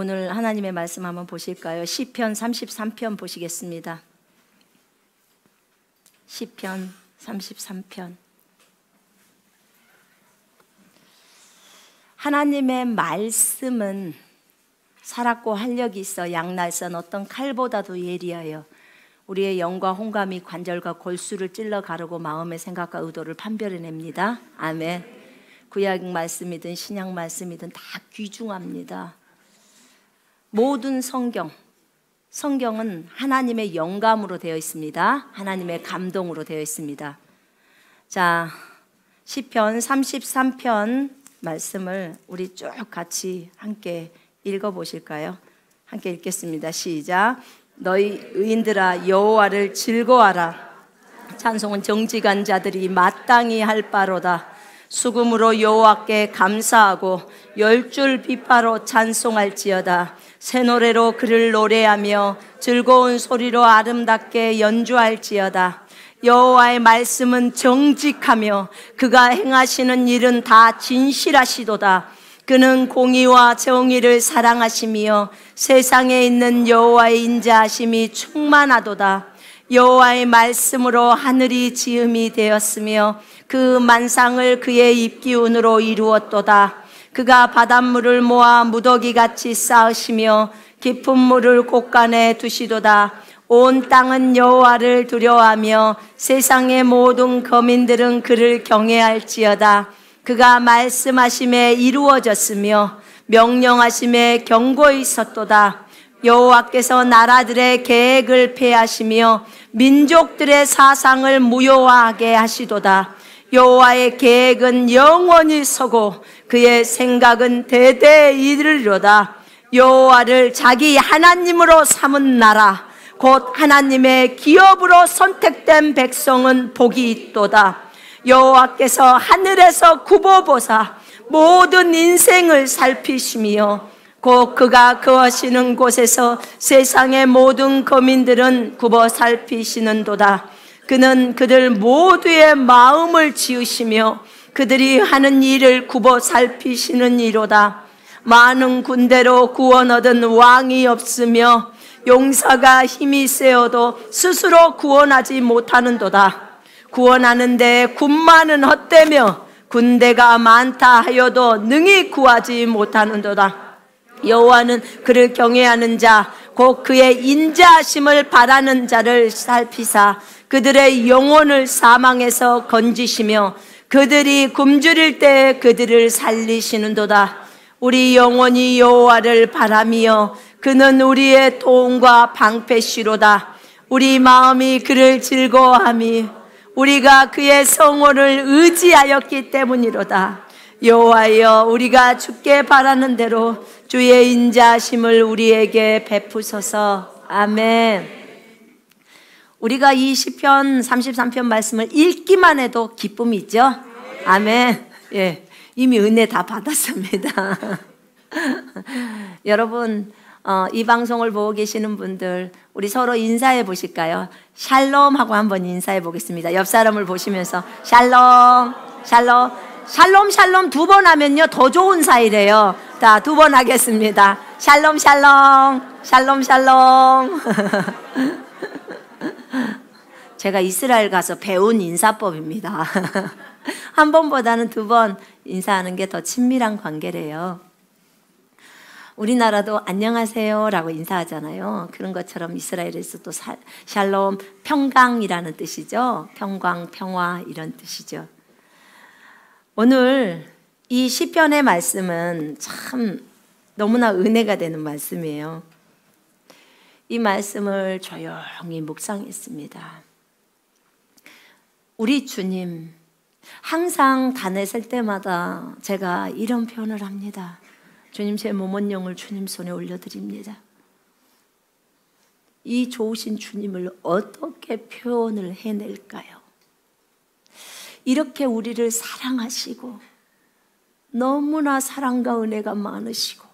오늘 하나님의 말씀 한번 보실까요? 시편 33편 보시겠습니다. 시편 33편. 하나님의 말씀은 살았고 활력이 있어 양날선 어떤 칼보다도 예리하여 우리의 영과 홍감이 관절과 골수를 찔러 가르고 마음의 생각과 의도를 판별해냅니다. 아멘. 구약 말씀이든 신약 말씀이든 다 귀중합니다. 모든 성경은 하나님의 영감으로 되어 있습니다. 하나님의 감동으로 되어 있습니다. 자, 시편 33편 말씀을 우리 쭉 같이 함께 읽어보실까요? 함께 읽겠습니다. 시작. 너희 의인들아 여호와를 즐거워하라. 찬송은 정직한 자들이 마땅히 할 바로다. 수금으로 여호와께 감사하고 열줄 비파로 찬송할지어다. 새 노래로 그를 노래하며 즐거운 소리로 아름답게 연주할지어다. 여호와의 말씀은 정직하며 그가 행하시는 일은 다 진실하시도다. 그는 공의와 정의를 사랑하시며 세상에 있는 여호와의 인자하심이 충만하도다. 여호와의 말씀으로 하늘이 지음이 되었으며 그 만상을 그의 입기운으로 이루었도다. 그가 바닷물을 모아 무더기같이 쌓으시며 깊은 물을 곳간에 두시도다. 온 땅은 여호와를 두려워하며 세상의 모든 거민들은 그를 경외할지어다. 그가 말씀하심에 이루어졌으며 명령하심에 경고히 섰도다. 여호와께서 나라들의 계획을 폐하시며 민족들의 사상을 무효화하게 하시도다. 여호와의 계획은 영원히 서고 그의 생각은 대대에 이르리로다. 여호와를 자기 하나님으로 삼은 나라 곧 하나님의 기업으로 선택된 백성은 복이 있도다. 여호와께서 하늘에서 굽어보사 모든 인생을 살피시며 곧 그가 거하시는 곳에서 세상의 모든 거민들은 굽어 살피시는도다. 그는 그들 모두의 마음을 지으시며 그들이 하는 일을 굽어 살피시는 이로다. 많은 군대로 구원 얻은 왕이 없으며 용사가 힘이 세어도 스스로 구원하지 못하는도다. 구원하는데 군마는 헛되며 군대가 많다 하여도 능히 구하지 못하는도다. 여호와는 그를 경외하는 자 곧 그의 인자하심을 바라는 자를 살피사 그들의 영혼을 사망에서 건지시며 그들이 굶주릴 때 그들을 살리시는도다. 우리 영혼이 여호와를 바라며 그는 우리의 도움과 방패시로다. 우리 마음이 그를 즐거워하며 우리가 그의 성호를 의지하였기 때문이로다. 여호와여, 우리가 주께 바라는 대로 주의 인자하심을 우리에게 베푸소서. 아멘. 우리가 이 시편 33편 말씀을 읽기만 해도 기쁨이 있죠? 아멘. 예, 이미 은혜 다 받았습니다. 여러분, 이 방송을 보고 계시는 분들 우리 서로 인사해 보실까요? 샬롬 하고 한번 인사해 보겠습니다. 옆 사람을 보시면서 샬롬 샬롬 샬롬 샬롬 두 번 하면요 더 좋은 사이래요. 자, 두 번 하겠습니다. 샬롬 샬롬 샬롬 샬롬. 제가 이스라엘 가서 배운 인사법입니다. 한 번보다는 두 번 인사하는 게 더 친밀한 관계래요. 우리나라도 안녕하세요 라고 인사하잖아요. 그런 것처럼 이스라엘에서 또 샬롬, 평강이라는 뜻이죠. 평강, 평화 이런 뜻이죠. 오늘 이 시편의 말씀은 참 너무나 은혜가 되는 말씀이에요. 이 말씀을 조용히 묵상했습니다. 우리 주님, 항상 단에 셀 때마다 제가 이런 표현을 합니다. 주님, 제 몸은 영을 주님 손에 올려드립니다. 이 좋으신 주님을 어떻게 표현을 해낼까요? 이렇게 우리를 사랑하시고 너무나 사랑과 은혜가 많으시고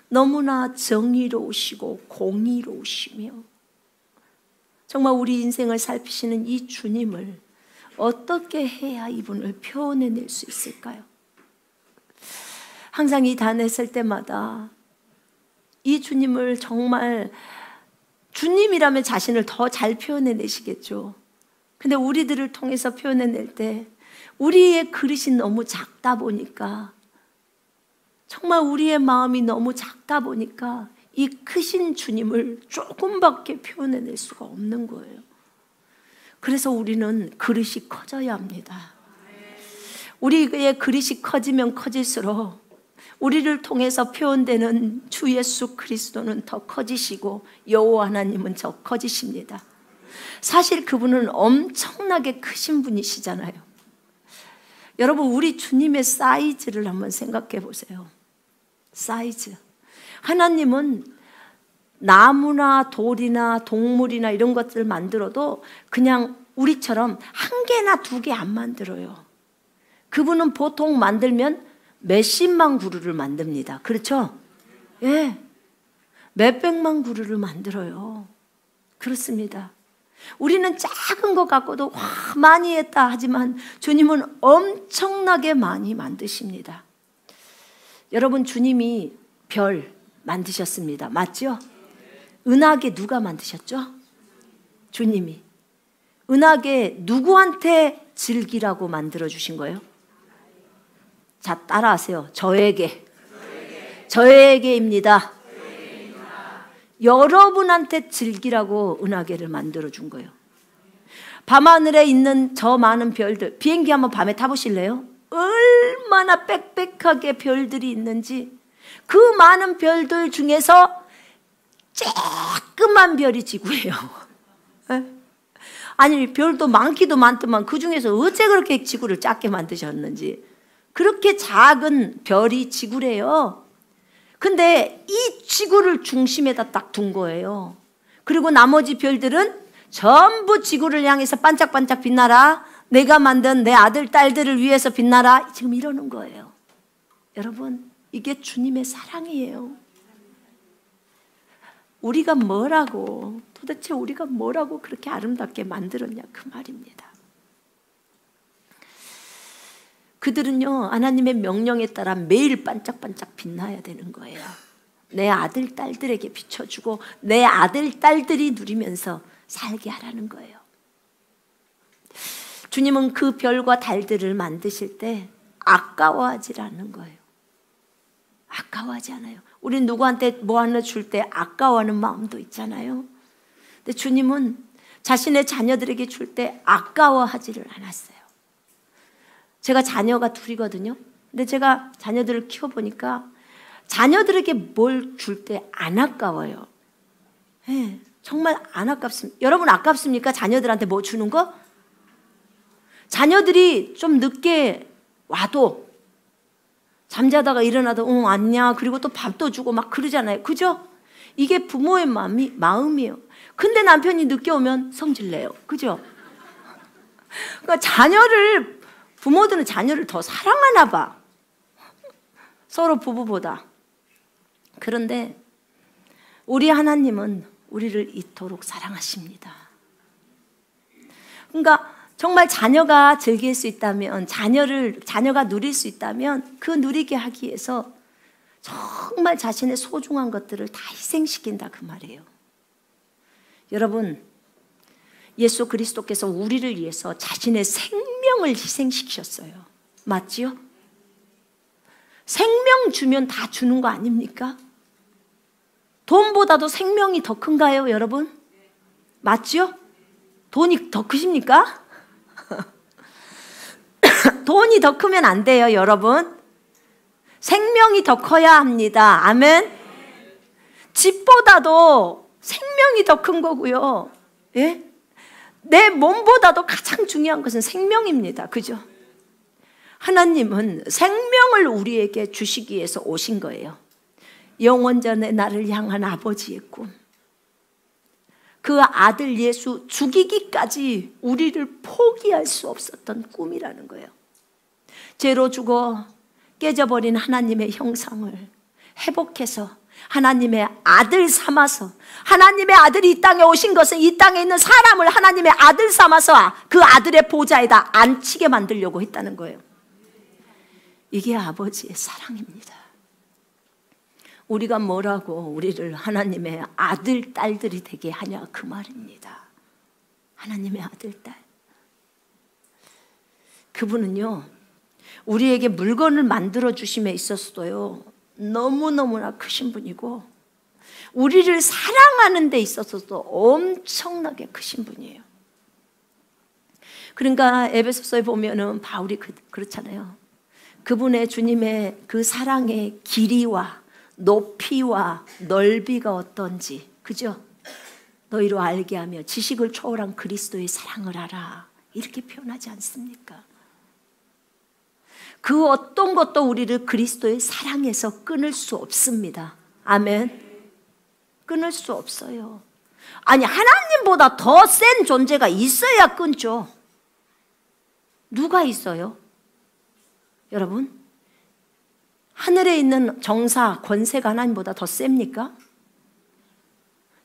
너무나 정의로우시고 공의로우시며 정말 우리 인생을 살피시는 이 주님을 어떻게 해야 이분을 표현해낼 수 있을까요? 항상 이 단에 설 때마다 이 주님을 정말 주님이라면 자신을 더 잘 표현해내시겠죠. 근데 우리들을 통해서 표현해낼 때 우리의 그릇이 너무 작다 보니까, 정말 우리의 마음이 너무 작다 보니까 이 크신 주님을 조금밖에 표현해낼 수가 없는 거예요. 그래서 우리는 그릇이 커져야 합니다. 우리의 그릇이 커지면 커질수록 우리를 통해서 표현되는 주 예수 그리스도는 더 커지시고 여호와 하나님은 더 커지십니다. 사실 그분은 엄청나게 크신 분이시잖아요. 여러분, 우리 주님의 사이즈를 한번 생각해 보세요. 사이즈. 하나님은 나무나 돌이나 동물이나 이런 것들을 만들어도 그냥 우리처럼 한 개나 두 개 안 만들어요. 그분은 보통 만들면 몇십만 그루를 만듭니다. 그렇죠? 예. 몇백만 그루를 만들어요. 그렇습니다. 우리는 작은 것 갖고도 와, 많이 했다 하지만 주님은 엄청나게 많이 만드십니다. 여러분, 주님이 별 만드셨습니다. 맞죠? 은하계 누가 만드셨죠? 주님이. 은하계 누구한테 즐기라고 만들어주신 거예요? 자, 따라하세요. 저에게입니다. 여러분한테 즐기라고 은하계를 만들어준 거예요. 밤하늘에 있는 저 많은 별들, 비행기 한번 밤에 타보실래요? 얼마나 빽빽하게 별들이 있는지. 그 많은 별들 중에서 쬐끄만 별이 지구예요. 아니, 별도 많기도 많지만 그 중에서 어째 그렇게 지구를 작게 만드셨는지. 그렇게 작은 별이 지구래요. 근데 이 지구를 중심에다 딱 둔 거예요. 그리고 나머지 별들은 전부 지구를 향해서 반짝반짝 빛나라. 내가 만든 내 아들, 딸들을 위해서 빛나라. 지금 이러는 거예요. 여러분, 이게 주님의 사랑이에요. 도대체 우리가 뭐라고 그렇게 아름답게 만들었냐, 그 말입니다. 그들은요, 하나님의 명령에 따라 매일 반짝반짝 빛나야 되는 거예요. 내 아들, 딸들에게 비춰주고 내 아들, 딸들이 누리면서 살게 하라는 거예요. 주님은 그 별과 달들을 만드실 때 아까워하지 않는 거예요. 아까워하지 않아요. 우린 누구한테 뭐 하나 줄 때 아까워하는 마음도 있잖아요. 근데 주님은 자신의 자녀들에게 줄 때 아까워하지를 않았어요. 제가 자녀가 둘이거든요. 근데 제가 자녀들을 키워보니까 자녀들에게 뭘 줄 때 안 아까워요. 네, 정말 안 아깝습니다. 여러분, 아깝습니까? 자녀들한테 뭐 주는 거? 자녀들이 좀 늦게 와도 잠자다가 일어나도 응 왔냐, 그리고 또 밥도 주고 막 그러잖아요. 그죠? 이게 부모의 마음이에요. 근데 남편이 늦게 오면 성질내요. 그죠? 그러니까 부모들은 자녀를 더 사랑하나 봐. 서로 부부보다. 그런데 우리 하나님은 우리를 이토록 사랑하십니다. 그러니까 정말 자녀가 즐길 수 있다면, 자녀가 누릴 수 있다면 그 누리게 하기 위해서 정말 자신의 소중한 것들을 다 희생시킨다, 그 말이에요. 여러분, 예수 그리스도께서 우리를 위해서 자신의 생명을 희생시키셨어요. 맞지요? 생명 주면 다 주는 거 아닙니까? 돈보다도 생명이 더 큰가요, 여러분? 맞지요? 돈이 더 크십니까? 돈이 더 크면 안 돼요, 여러분. 생명이 더 커야 합니다. 아멘. 집보다도 생명이 더 큰 거고요. 예? 내 몸보다도 가장 중요한 것은 생명입니다. 그죠? 하나님은 생명을 우리에게 주시기 위해서 오신 거예요. 영원전에 나를 향한 아버지의 꿈. 그 아들 예수 죽이기까지 우리를 포기할 수 없었던 꿈이라는 거예요. 죄로 죽어 깨져버린 하나님의 형상을 회복해서 하나님의 아들 삼아서, 하나님의 아들이 이 땅에 오신 것은 이 땅에 있는 사람을 하나님의 아들 삼아서 그 아들의 보좌에다 앉히게 만들려고 했다는 거예요. 이게 아버지의 사랑입니다. 우리가 뭐라고 우리를 하나님의 아들, 딸들이 되게 하냐 그 말입니다. 하나님의 아들, 딸. 그분은요, 우리에게 물건을 만들어 주심에 있어서도요, 너무너무나 크신 분이고, 우리를 사랑하는 데 있어서도 엄청나게 크신 분이에요. 그러니까 에베소서에 보면은 바울이 그렇잖아요. 그분의 주님의 그 사랑의 길이와 높이와 넓이가 어떤지, 그죠? 너희로 알게 하며 지식을 초월한 그리스도의 사랑을 알아. 이렇게 표현하지 않습니까? 그 어떤 것도 우리를 그리스도의 사랑에서 끊을 수 없습니다. 아멘. 끊을 수 없어요. 아니, 하나님보다 더 센 존재가 있어야 끊죠. 누가 있어요? 여러분, 하늘에 있는 정사, 권세가 하나님보다 더 셉니까?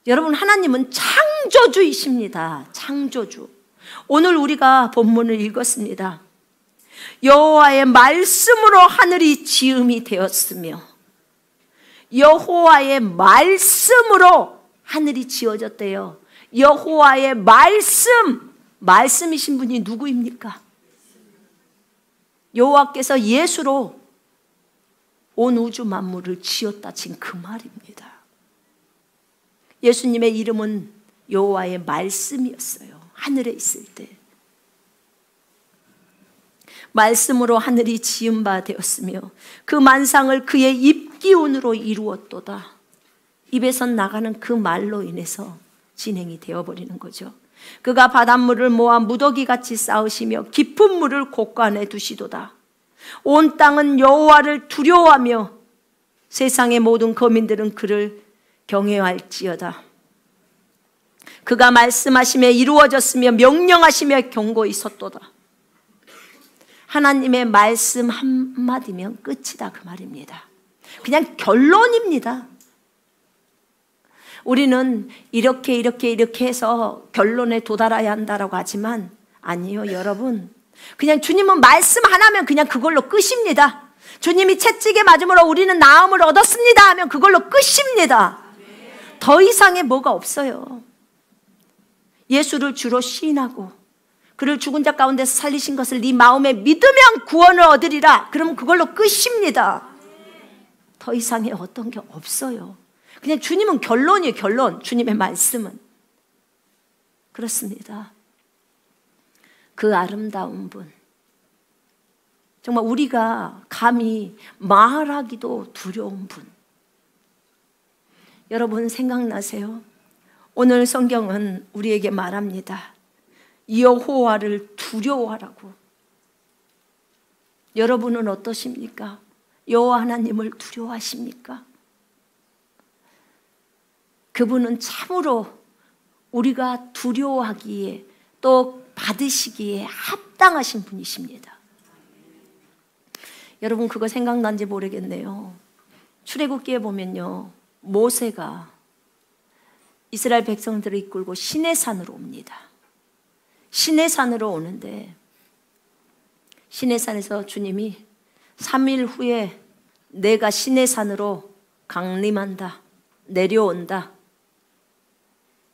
여러분, 하나님은 창조주이십니다. 창조주. 오늘 우리가 본문을 읽었습니다. 여호와의 말씀으로 하늘이 지음이 되었으며, 여호와의 말씀으로 하늘이 지어졌대요. 여호와의 말씀이신 분이 누구입니까? 여호와께서 예수로 온 우주 만물을 지었다 친 그 말입니다. 예수님의 이름은 여호와의 말씀이었어요. 하늘에 있을 때 말씀으로 하늘이 지은 바 되었으며 그 만상을 그의 입기운으로 이루었도다. 입에서 나가는 그 말로 인해서 진행이 되어버리는 거죠. 그가 바닷물을 모아 무더기같이 쌓으시며 깊은 물을 곳간에 두시도다. 온 땅은 여호와를 두려워하며 세상의 모든 거민들은 그를 경외할지어다. 그가 말씀하시며 이루어졌으며 명령하시며 경고히 섰도다. 하나님의 말씀 한마디면 끝이다 그 말입니다. 그냥 결론입니다. 우리는 이렇게 해서 결론에 도달해야 한다라고 하지만 아니요, 여러분. 그냥 주님은 말씀 하나면 그냥 그걸로 끝입니다. 주님이 채찍에 맞음으로 우리는 나음을 얻었습니다 하면 그걸로 끝입니다. 더 이상의 뭐가 없어요. 예수를 주로 시인하고 그를 죽은 자 가운데서 살리신 것을 네 마음에 믿으면 구원을 얻으리라. 그러면 그걸로 끝입니다. 더 이상의 어떤 게 없어요. 그냥 주님은 결론이에요. 결론. 주님의 말씀은. 그렇습니다. 그 아름다운 분, 정말 우리가 감히 말하기도 두려운 분. 여러분 생각나세요? 오늘 성경은 우리에게 말합니다. 여호와를 두려워하라고. 여러분은 어떠십니까? 여호와 하나님을 두려워하십니까? 그분은 참으로 우리가 두려워하기에 또 받으시기에 합당하신 분이십니다. 여러분 그거 생각난지 모르겠네요. 출애굽기에 보면요, 모세가 이스라엘 백성들을 이끌고 시내산으로 옵니다. 시내산으로 오는데 시내산에서 주님이 3일 후에 내가 시내산으로 강림한다, 내려온다.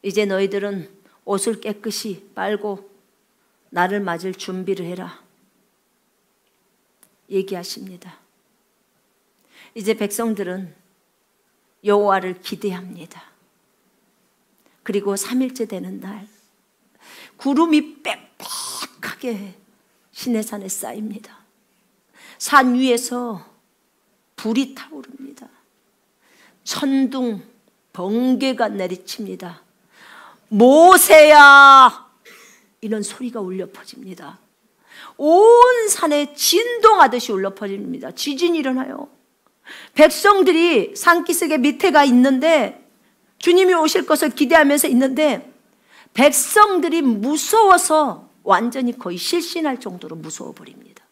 이제 너희들은 옷을 깨끗이 빨고 나를 맞을 준비를 해라 얘기하십니다. 이제 백성들은 여호와를 기대합니다. 그리고 3일째 되는 날 구름이 빽빽하게 시내산에 쌓입니다. 산 위에서 불이 타오릅니다. 천둥, 번개가 내리칩니다. 모세야! 이런 소리가 울려 퍼집니다. 온 산에 진동하듯이 울려 퍼집니다. 지진이 일어나요. 백성들이 산기슭의 밑에 가 있는데 주님이 오실 것을 기대하면서 있는데 백성들이 무서워서 완전히 거의 실신할 정도로 무서워 버립니다.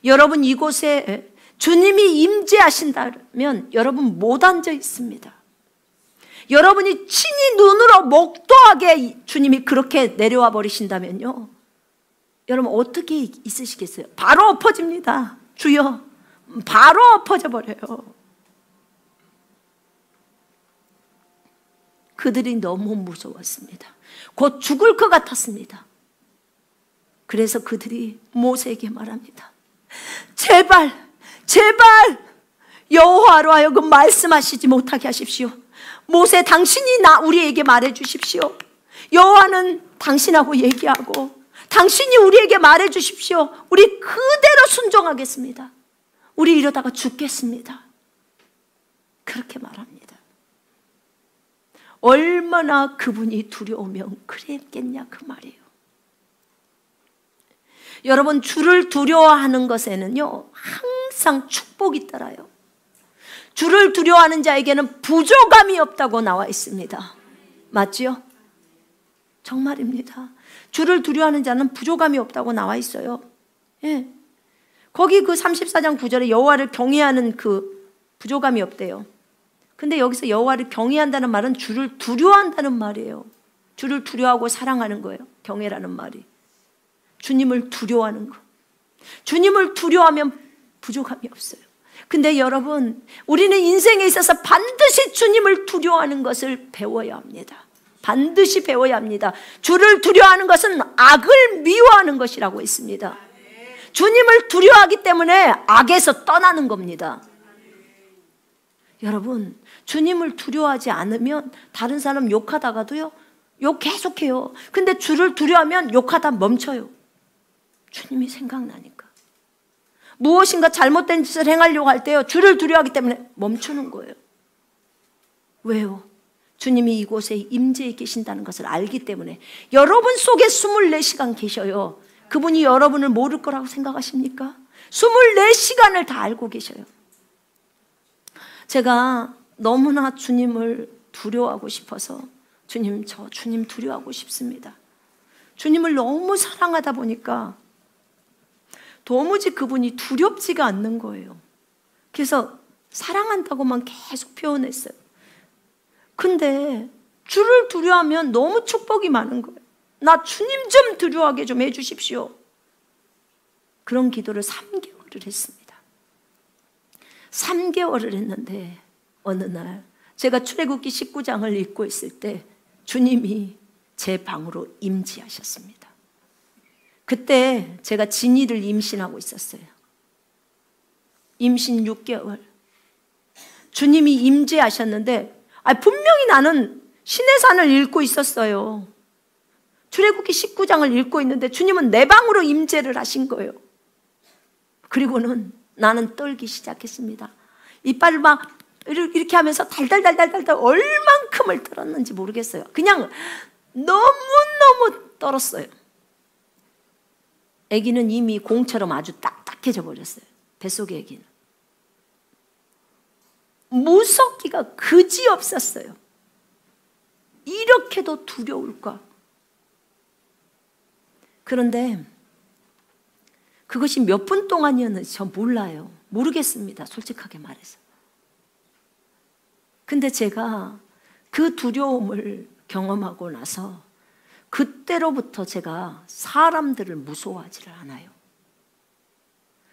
여러분 이곳에 주님이 임재하신다면 여러분 못 앉아 있습니다. 여러분이 친히 눈으로 목도하게 주님이 그렇게 내려와 버리신다면요, 여러분 어떻게 있으시겠어요? 바로 엎어집니다. 주여, 바로 엎어져 버려요. 그들이 너무 무서웠습니다. 곧 죽을 것 같았습니다. 그래서 그들이 모세에게 말합니다. 제발 여호와로 하여금 말씀하시지 못하게 하십시오. 모세, 당신이 우리에게 말해 주십시오. 여호와는 당신하고 얘기하고 당신이 우리에게 말해 주십시오. 우리 그대로 순종하겠습니다. 우리 이러다가 죽겠습니다. 그렇게 말합니다. 얼마나 그분이 두려우면 그랬겠냐 그 말이에요. 여러분, 주를 두려워하는 것에는요 항상 축복이 따라요. 주를 두려워하는 자에게는 부족함이 없다고 나와 있습니다. 맞지요? 정말입니다. 주를 두려워하는 자는 부족함이 없다고 나와 있어요. 예. 거기 그 34장 9절에 여호와를 경외하는 그 부족함이 없대요. 근데 여기서 여호와를 경외한다는 말은 주를 두려워한다는 말이에요. 주를 두려워하고 사랑하는 거예요. 경외라는 말이. 주님을 두려워하는 거. 주님을 두려워하면 부족함이 없어요. 근데 여러분, 우리는 인생에 있어서 반드시 주님을 두려워하는 것을 배워야 합니다. 반드시 배워야 합니다. 주를 두려워하는 것은 악을 미워하는 것이라고 했습니다. 주님을 두려워하기 때문에 악에서 떠나는 겁니다. 여러분, 주님을 두려워하지 않으면 다른 사람 욕하다가도요 욕 계속해요. 근데 주를 두려워하면 욕하다 멈춰요. 주님이 생각나니까. 무엇인가 잘못된 짓을 행하려고 할 때요 주를 두려워하기 때문에 멈추는 거예요. 왜요? 주님이 이곳에 임재해 계신다는 것을 알기 때문에. 여러분 속에 24시간 계셔요. 그분이 여러분을 모를 거라고 생각하십니까? 24시간을 다 알고 계셔요. 제가 너무나 주님을 두려워하고 싶어서 주님, 저 주님 두려워하고 싶습니다. 주님을 너무 사랑하다 보니까 도무지 그분이 두렵지가 않는 거예요. 그래서 사랑한다고만 계속 표현했어요. 근데 주를 두려워하면 너무 축복이 많은 거예요. 나 주님 좀 두려워하게 좀 해주십시오. 그런 기도를 3개월을 했습니다. 3개월을 했는데 어느 날 제가 출애굽기 19장을 읽고 있을 때 주님이 제 방으로 임재하셨습니다. 그때 제가 진이를 임신하고 있었어요. 임신 6개월. 주님이 임재하셨는데 분명히 나는 시내산을 읽고 있었어요. 출애굽기 19장을 읽고 있는데 주님은 내 방으로 임재를 하신 거예요. 그리고는 나는 떨기 시작했습니다. 이빨을 막 이렇게 하면서 달달달달달 얼만큼을 떨었는지 모르겠어요. 그냥 너무너무 떨었어요. 아기는 이미 공처럼 아주 딱딱해져 버렸어요. 뱃속의 아기는. 무섭기가 그지없었어요. 이렇게도 두려울까? 그런데 그것이 몇 분 동안이었는지 전 몰라요. 모르겠습니다. 솔직하게 말해서. 근데 제가 그 두려움을 경험하고 나서 그때로부터 제가 사람들을 무서워하지를 않아요.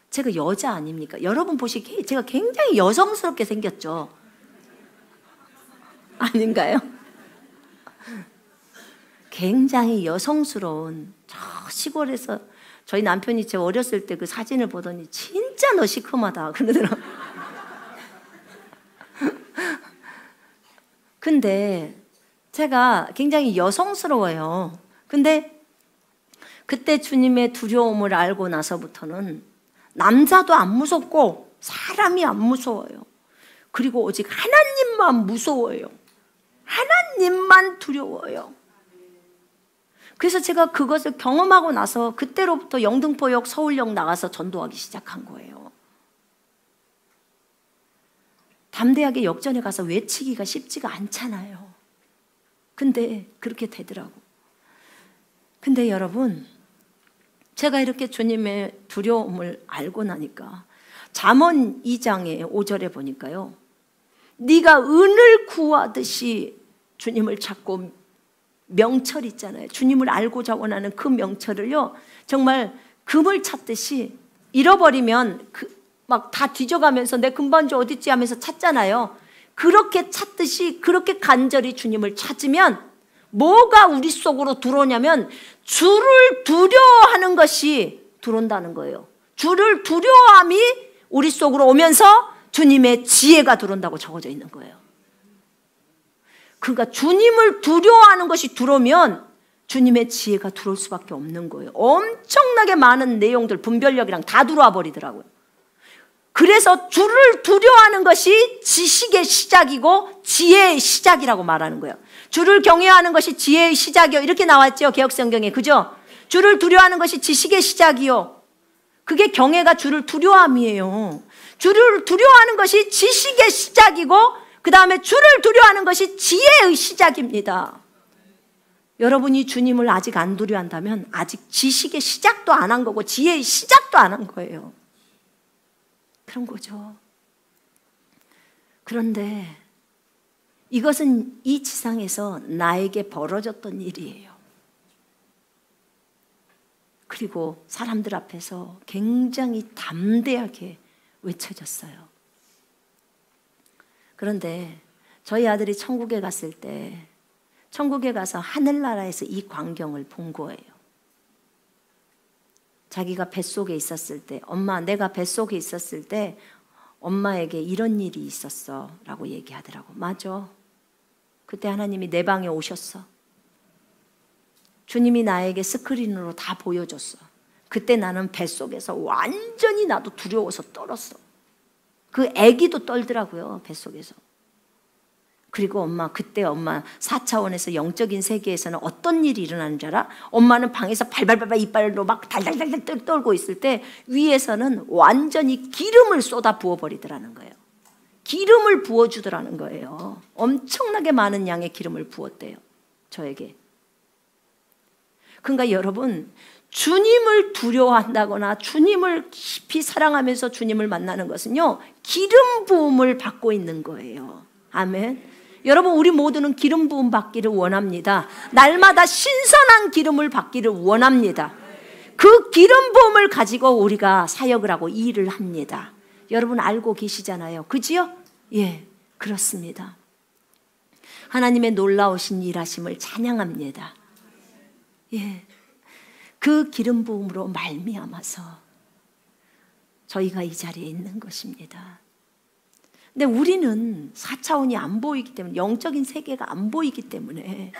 제가 여자 아닙니까? 여러분 보시기에 제가 굉장히 여성스럽게 생겼죠? 아닌가요? 굉장히 여성스러운, 저 시골에서 저희 남편이 제 어렸을 때 그 사진을 보더니 진짜 너 시큼하다 그러더라고요. 근데 제가 굉장히 여성스러워요. 근데 그때 주님의 두려움을 알고 나서부터는 남자도 안 무섭고 사람이 안 무서워요. 그리고 오직 하나님만 무서워요. 하나님만 두려워요. 그래서 제가 그것을 경험하고 나서 그때로부터 영등포역, 서울역 나가서 전도하기 시작한 거예요. 담대하게 역전에 가서 외치기가 쉽지가 않잖아요. 근데 그렇게 되더라고. 근데 여러분, 제가 이렇게 주님의 두려움을 알고 나니까 잠언 2장의 5절에 보니까요, 네가 은을 구하듯이 주님을 찾고, 명철 있잖아요. 주님을 알고자 원하는 그 명철을요, 정말 금을 찾듯이 잃어버리면 막 다 뒤져가면서 내 금반지 어딨지 하면서 찾잖아요. 그렇게 찾듯이 그렇게 간절히 주님을 찾으면 뭐가 우리 속으로 들어오냐면 주를 두려워하는 것이 들어온다는 거예요. 주를 두려워함이 우리 속으로 오면서 주님의 지혜가 들어온다고 적어져 있는 거예요. 그러니까 주님을 두려워하는 것이 들어오면 주님의 지혜가 들어올 수밖에 없는 거예요. 엄청나게 많은 내용들, 분별력이랑 다 들어와 버리더라고요. 그래서 주를 두려워하는 것이 지식의 시작이고 지혜의 시작이라고 말하는 거예요. 주를 경외하는 것이 지혜의 시작이요, 이렇게 나왔죠, 개역성경에. 그죠? 주를 두려워하는 것이 지식의 시작이요. 그게 경외가 주를 두려워함이에요. 주를 두려워하는 것이 지식의 시작이고 그 다음에 주를 두려워하는 것이 지혜의 시작입니다. 여러분이 주님을 아직 안 두려워한다면 아직 지식의 시작도 안 한 거고 지혜의 시작도 안 한 거예요. 그런 거죠. 그런데 이것은 이 지상에서 나에게 벌어졌던 일이에요. 그리고 사람들 앞에서 굉장히 담대하게 외쳐졌어요. 그런데 저희 아들이 천국에 갔을 때 천국에 가서 하늘나라에서 이 광경을 본 거예요. 자기가 뱃속에 있었을 때, 엄마, 내가 뱃속에 있었을 때 엄마에게 이런 일이 있었어 라고 얘기하더라고. 맞아. 그때 하나님이 내 방에 오셨어. 주님이 나에게 스크린으로 다 보여줬어. 그때 나는 뱃속에서 완전히 나도 두려워서 떨었어. 그 아기도 떨더라고요, 뱃속에서. 그리고 엄마, 그때 엄마 4차원에서 영적인 세계에서는 어떤 일이 일어나는 줄 알아? 엄마는 방에서 발발발발 이빨로 막 달달달달 떨고 있을 때 위에서는 완전히 기름을 쏟아 부어버리더라는 거예요. 기름을 부어주더라는 거예요. 엄청나게 많은 양의 기름을 부었대요, 저에게. 그러니까 여러분, 주님을 두려워한다거나 주님을 깊이 사랑하면서 주님을 만나는 것은요, 기름 부음을 받고 있는 거예요. 아멘. 여러분, 우리 모두는 기름 부음 받기를 원합니다. 날마다 신선한 기름을 받기를 원합니다. 그 기름 부음을 가지고 우리가 사역을 하고 일을 합니다. 여러분 알고 계시잖아요. 그지요? 예, 그렇습니다. 하나님의 놀라우신 일하심을 찬양합니다. 예, 그 기름 부음으로 말미암아서 저희가 이 자리에 있는 것입니다. 근데 우리는 4차원이 안 보이기 때문에, 영적인 세계가 안 보이기 때문에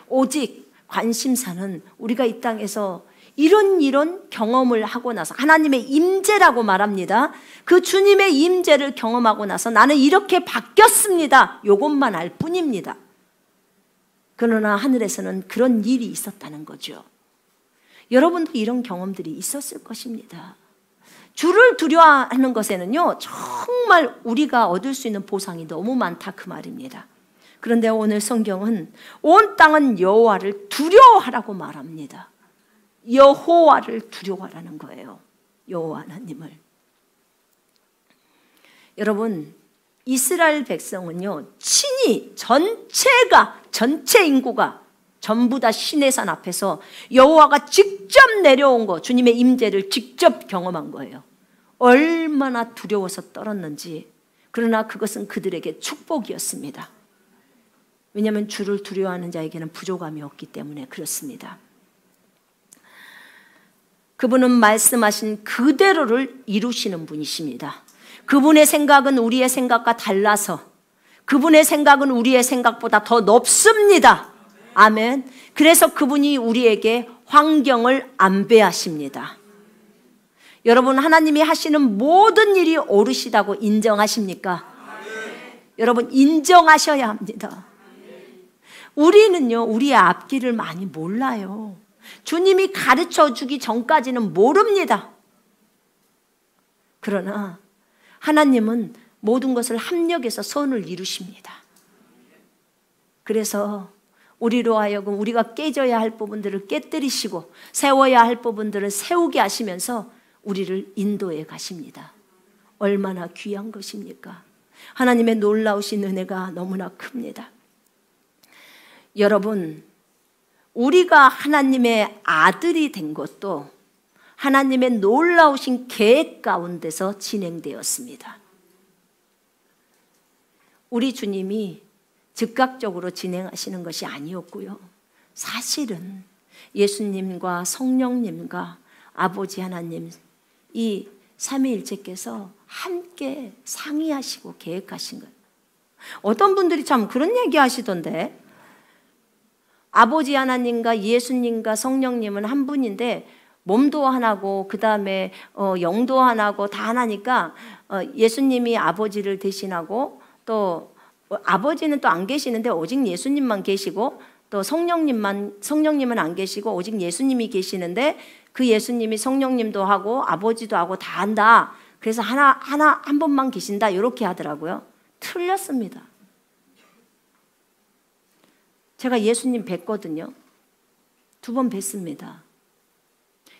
오직 관심사는 우리가 이 땅에서 이런 경험을 하고 나서 하나님의 임재라고 말합니다. 그 주님의 임재를 경험하고 나서 나는 이렇게 바뀌었습니다, 이것만 알 뿐입니다. 그러나 하늘에서는 그런 일이 있었다는 거죠. 여러분도 이런 경험들이 있었을 것입니다. 주를 두려워하는 것에는요, 정말 우리가 얻을 수 있는 보상이 너무 많다, 그 말입니다. 그런데 오늘 성경은 온 땅은 여호와를 두려워하라고 말합니다. 여호와를 두려워하라는 거예요. 여호와 하나님을. 여러분, 이스라엘 백성은요, 친히 전체 인구가 전부 다 시내산 앞에서 여호와가 직접 내려온 거, 주님의 임재를 직접 경험한 거예요. 얼마나 두려워서 떨었는지. 그러나 그것은 그들에게 축복이었습니다. 왜냐하면 주를 두려워하는 자에게는 부족함이 없기 때문에 그렇습니다. 그분은 말씀하신 그대로를 이루시는 분이십니다. 그분의 생각은 우리의 생각과 달라서 그분의 생각은 우리의 생각보다 더 높습니다. 아멘. 그래서 그분이 우리에게 환경을 안배하십니다. 여러분, 하나님이 하시는 모든 일이 옳으시다고 인정하십니까? 여러분, 인정하셔야 합니다. 우리는요, 우리의 앞길을 많이 몰라요. 주님이 가르쳐 주기 전까지는 모릅니다. 그러나 하나님은 모든 것을 합력해서 선을 이루십니다. 그래서 우리로 하여금 우리가 깨져야 할 부분들을 깨뜨리시고 세워야 할 부분들을 세우게 하시면서 우리를 인도해 가십니다. 얼마나 귀한 것입니까? 하나님의 놀라우신 은혜가 너무나 큽니다. 여러분, 우리가 하나님의 아들이 된 것도 하나님의 놀라우신 계획 가운데서 진행되었습니다. 우리 주님이 즉각적으로 진행하시는 것이 아니었고요. 사실은 예수님과 성령님과 아버지 하나님, 이 삼위일체께서 함께 상의하시고 계획하신 거예요. 어떤 분들이 참 그런 얘기 하시던데, 아버지 하나님과 예수님과 성령님은 한 분인데 몸도 하나고 그 다음에 영도 하나고 다 하나니까 예수님이 아버지를 대신하고 또 아버지는 또 안 계시는데 오직 예수님만 계시고 또 성령님은 안 계시고 오직 예수님이 계시는데 그 예수님이 성령님도 하고 아버지도 하고 다 한다. 그래서 한 분만 계신다. 이렇게 하더라고요. 틀렸습니다. 제가 예수님 뵀거든요. 2번 뵀습니다.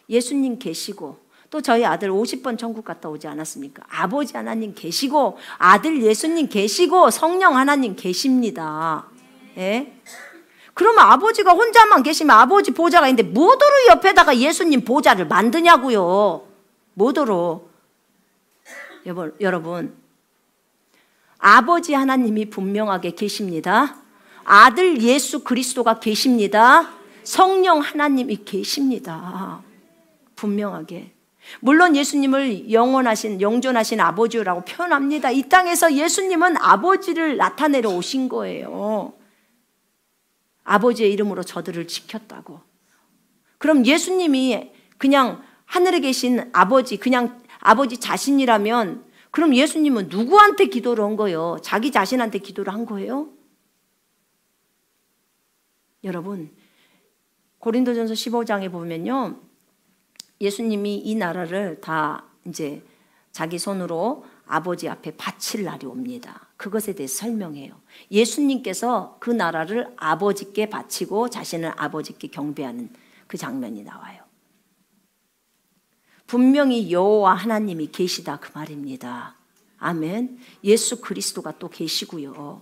예수님 계시고 또 저희 아들 50번 천국 갔다 오지 않았습니까? 아버지 하나님 계시고 아들 예수님 계시고 성령 하나님 계십니다. 예? 그러면 아버지가 혼자만 계시면 아버지 보좌가 있는데 뭐더러 옆에다가 예수님 보좌를 만드냐고요. 뭐더러. 여러분, 아버지 하나님이 분명하게 계십니다. 아들 예수 그리스도가 계십니다. 성령 하나님이 계십니다. 분명하게. 물론 예수님을 영존하신 아버지라고 표현합니다. 이 땅에서 예수님은 아버지를 나타내러 오신 거예요. 아버지의 이름으로 저들을 지켰다고. 그럼 예수님이 그냥 하늘에 계신 아버지, 그냥 아버지 자신이라면 그럼 예수님은 누구한테 기도를 한 거예요? 자기 자신한테 기도를 한 거예요? 여러분, 고린도전서 15장에 보면요, 예수님이 이 나라를 다 이제 자기 손으로 아버지 앞에 바칠 날이 옵니다. 그것에 대해서 설명해요. 예수님께서 그 나라를 아버지께 바치고 자신을 아버지께 경배하는 그 장면이 나와요. 분명히 여호와 하나님이 계시다 그 말입니다. 아멘. 예수 그리스도가 또 계시고요.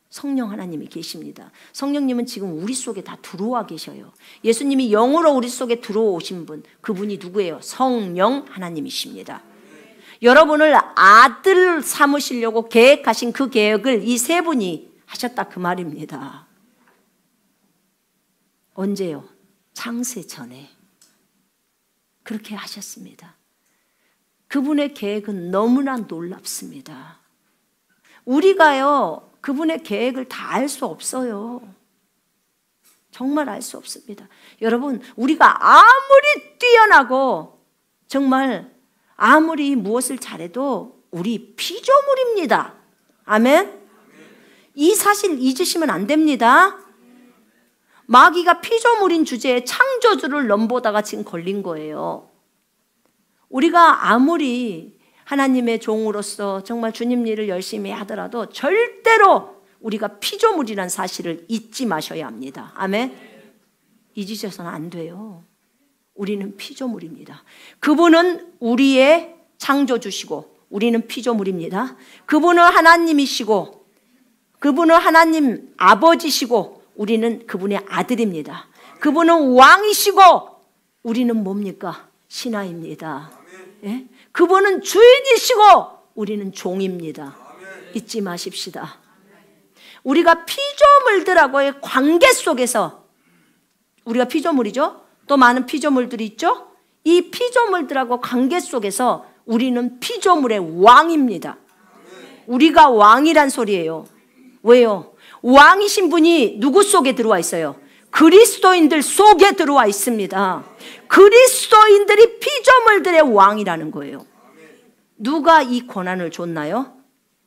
성령 하나님이 계십니다. 성령님은 지금 우리 속에 다 들어와 계셔요. 예수님이 영으로 우리 속에 들어오신 분, 그분이 누구예요? 성령 하나님이십니다. 여러분을 아들 삼으시려고 계획하신 그 계획을 이 세 분이 하셨다 그 말입니다. 언제요? 창세 전에 그렇게 하셨습니다. 그분의 계획은 너무나 놀랍습니다. 우리가요, 그분의 계획을 다 알 수 없어요. 정말 알 수 없습니다. 여러분, 우리가 아무리 뛰어나고 정말 아무리 무엇을 잘해도 우리 피조물입니다. 아멘? 이 사실 잊으시면 안 됩니다. 마귀가 피조물인 주제에 창조주를 넘보다가 지금 걸린 거예요. 우리가 아무리 하나님의 종으로서 정말 주님 일을 열심히 하더라도 절대로 우리가 피조물이라는 사실을 잊지 마셔야 합니다. 아멘? 잊으셔서는 안 돼요. 우리는 피조물입니다. 그분은 우리의 창조주시고 우리는 피조물입니다. 그분은 하나님이시고 그분은 하나님 아버지시고 우리는 그분의 아들입니다. 그분은 왕이시고 우리는 뭡니까? 신하입니다. 예? 그분은 주인이시고 우리는 종입니다. 잊지 마십시다. 우리가 피조물들하고의 관계 속에서, 우리가 피조물이죠? 또 많은 피조물들이 있죠? 이 피조물들하고 관계 속에서 우리는 피조물의 왕입니다. 우리가 왕이란 소리예요. 왜요? 왕이신 분이 누구 속에 들어와 있어요? 그리스도인들 속에 들어와 있습니다. 그리스도인들이 피조물들의 왕이라는 거예요. 누가 이 권한을 줬나요?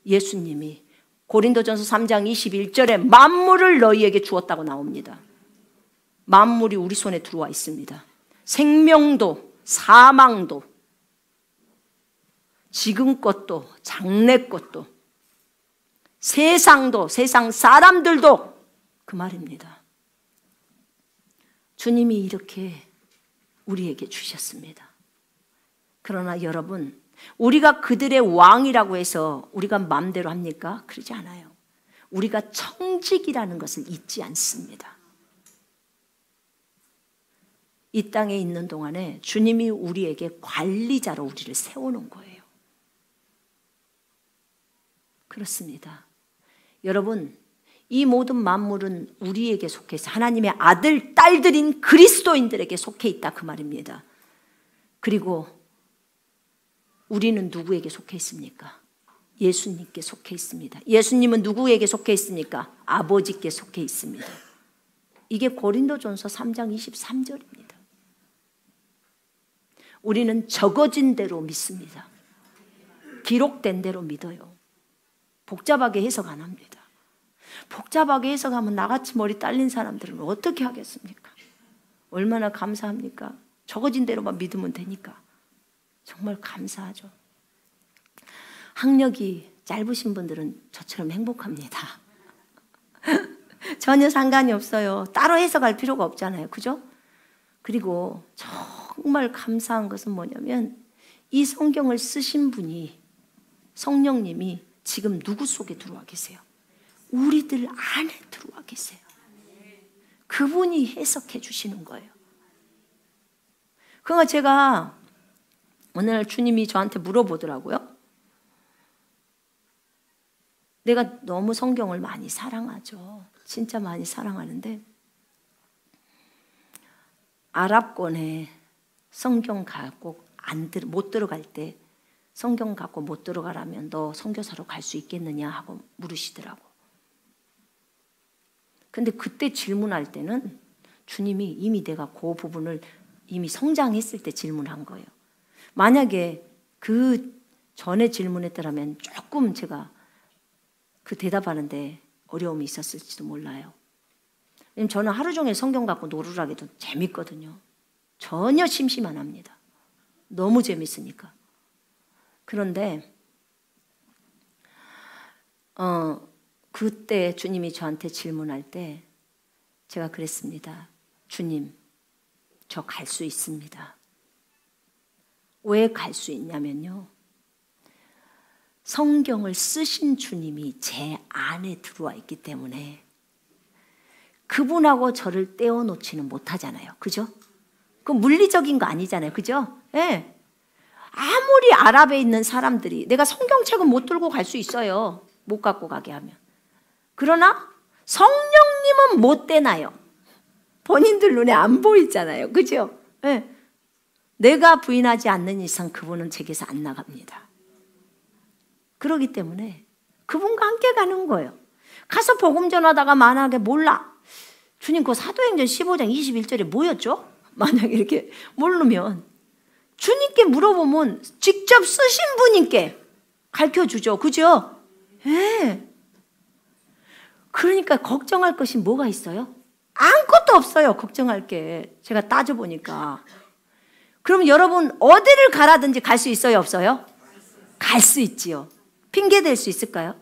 예수님이. 고린도전서 3장 21절에 만물을 너희에게 주었다고 나옵니다. 만물이 우리 손에 들어와 있습니다. 생명도 사망도 지금 것도 장래 것도 세상도 세상 사람들도 그 말입니다. 주님이 이렇게 우리에게 주셨습니다. 그러나 여러분, 우리가 그들의 왕이라고 해서 우리가 마음대로 합니까? 그러지 않아요. 우리가 청직이라는 것을 잊지 않습니다. 이 땅에 있는 동안에 주님이 우리에게 관리자로 우리를 세워놓은 거예요. 그렇습니다. 여러분, 이 모든 만물은 우리에게 속해 있어. 하나님의 아들, 딸들인 그리스도인들에게 속해 있다 그 말입니다. 그리고 우리는 누구에게 속해 있습니까? 예수님께 속해 있습니다. 예수님은 누구에게 속해 있습니까? 아버지께 속해 있습니다. 이게 고린도전서 3장 23절입니다. 우리는 적어진 대로 믿습니다. 기록된 대로 믿어요. 복잡하게 해석 안 합니다. 복잡하게 해석하면 나같이 머리 딸린 사람들은 어떻게 하겠습니까? 얼마나 감사합니까? 적어진 대로만 믿으면 되니까 정말 감사하죠. 학력이 짧으신 분들은 저처럼 행복합니다. 전혀 상관이 없어요. 따로 해석할 필요가 없잖아요. 그죠? 그리고 정말 감사한 것은 뭐냐면 이 성경을 쓰신 분이, 성령님이 지금 누구 속에 들어와 계세요? 우리들 안에 들어와 계세요. 그분이 해석해 주시는 거예요. 그러니까 제가 오늘 주님이 저한테 물어보더라고요. 내가 너무 성경을 많이 사랑하죠. 진짜 많이 사랑하는데 아랍권에 성경 갖고 못 들어갈 때 성경 갖고 못 들어가라면 너 선교사로 갈 수 있겠느냐 하고 물으시더라고. 근데 그때 질문할 때는 주님이 이미 내가 그 부분을 이미 성장했을 때 질문한 거예요. 만약에 그 전에 질문했더라면 조금 제가 그 대답하는데 어려움이 있었을지도 몰라요. 왜냐면 저는 하루 종일 성경 갖고 놀으라기도 재밌거든요. 전혀 심심 안 합니다. 너무 재밌으니까. 그런데 그때 주님이 저한테 질문할 때 제가 그랬습니다. 주님, 저 갈 수 있습니다. 왜 갈 수 있냐면요. 성경을 쓰신 주님이 제 안에 들어와 있기 때문에 그분하고 저를 떼어놓지는 못하잖아요. 그죠? 그 물리적인 거 아니잖아요. 그죠? 네. 아무리 아랍에 있는 사람들이 내가 성경책은 못 들고 갈 수 있어요. 못 갖고 가게 하면. 그러나 성령님은 못 떼나요. 본인들 눈에 안 보이잖아요. 그죠? 네. 내가 부인하지 않는 이상 그분은 제게서 안 나갑니다. 그렇기 때문에 그분과 함께 가는 거예요. 가서 복음 전하다가 만약에 몰라. 주님 그 사도행전 15장 21절에 뭐였죠? 만약에 이렇게 모르면 주님께 물어보면 직접 쓰신 분님께 가르쳐주죠. 그죠? 네. 그러니까 걱정할 것이 뭐가 있어요? 아무것도 없어요. 걱정할 게. 제가 따져보니까. 그럼 여러분 어디를 가라든지 갈 수 있어요? 없어요? 갈 수 있지요. 핑계 댈 수 있을까요?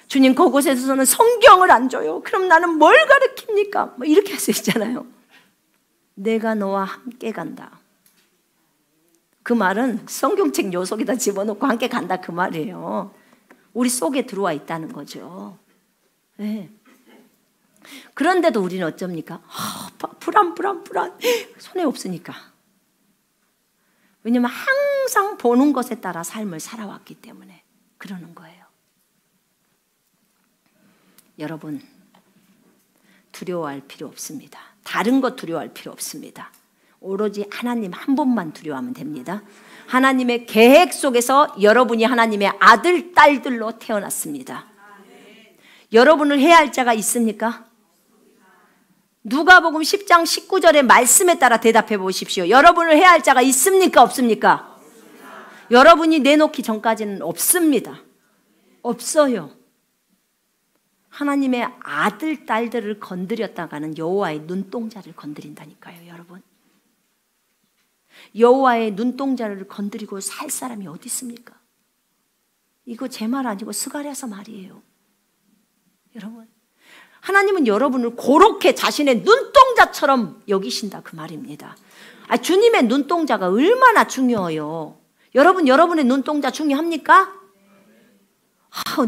주님 그곳에서는 성경을 안 줘요. 그럼 나는 뭘 가르칩니까? 뭐 이렇게 할 수 있잖아요. 내가 너와 함께 간다. 그 말은 성경책 요 속에다 집어넣고 함께 간다 그 말이에요. 우리 속에 들어와 있다는 거죠. 네. 그런데도 우리는 어쩝니까? 불안 손에 없으니까. 왜냐하면 항상 보는 것에 따라 삶을 살아왔기 때문에 그러는 거예요. 여러분 두려워할 필요 없습니다. 다른 것 두려워할 필요 없습니다. 오로지 하나님 한 분만 두려워하면 됩니다. 하나님의 계획 속에서 여러분이 하나님의 아들, 딸들로 태어났습니다. 여러분을 해야 할 자가 있습니까? 누가복음 10장 19절의 말씀에 따라 대답해 보십시오. 여러분을 해야 할 자가 있습니까? 없습니까? 여러분이 내놓기 전까지는 없습니다. 없어요. 하나님의 아들, 딸들을 건드렸다가는 여호와의 눈동자를 건드린다니까요, 여러분. 여호와의 눈동자를 건드리고 살 사람이 어디 있습니까? 이거 제 말 아니고 스가랴서 말이에요. 여러분, 하나님은 여러분을 그렇게 자신의 눈동자처럼 여기신다 그 말입니다. 주님의 눈동자가 얼마나 중요해요. 여러분의 눈동자 중요합니까?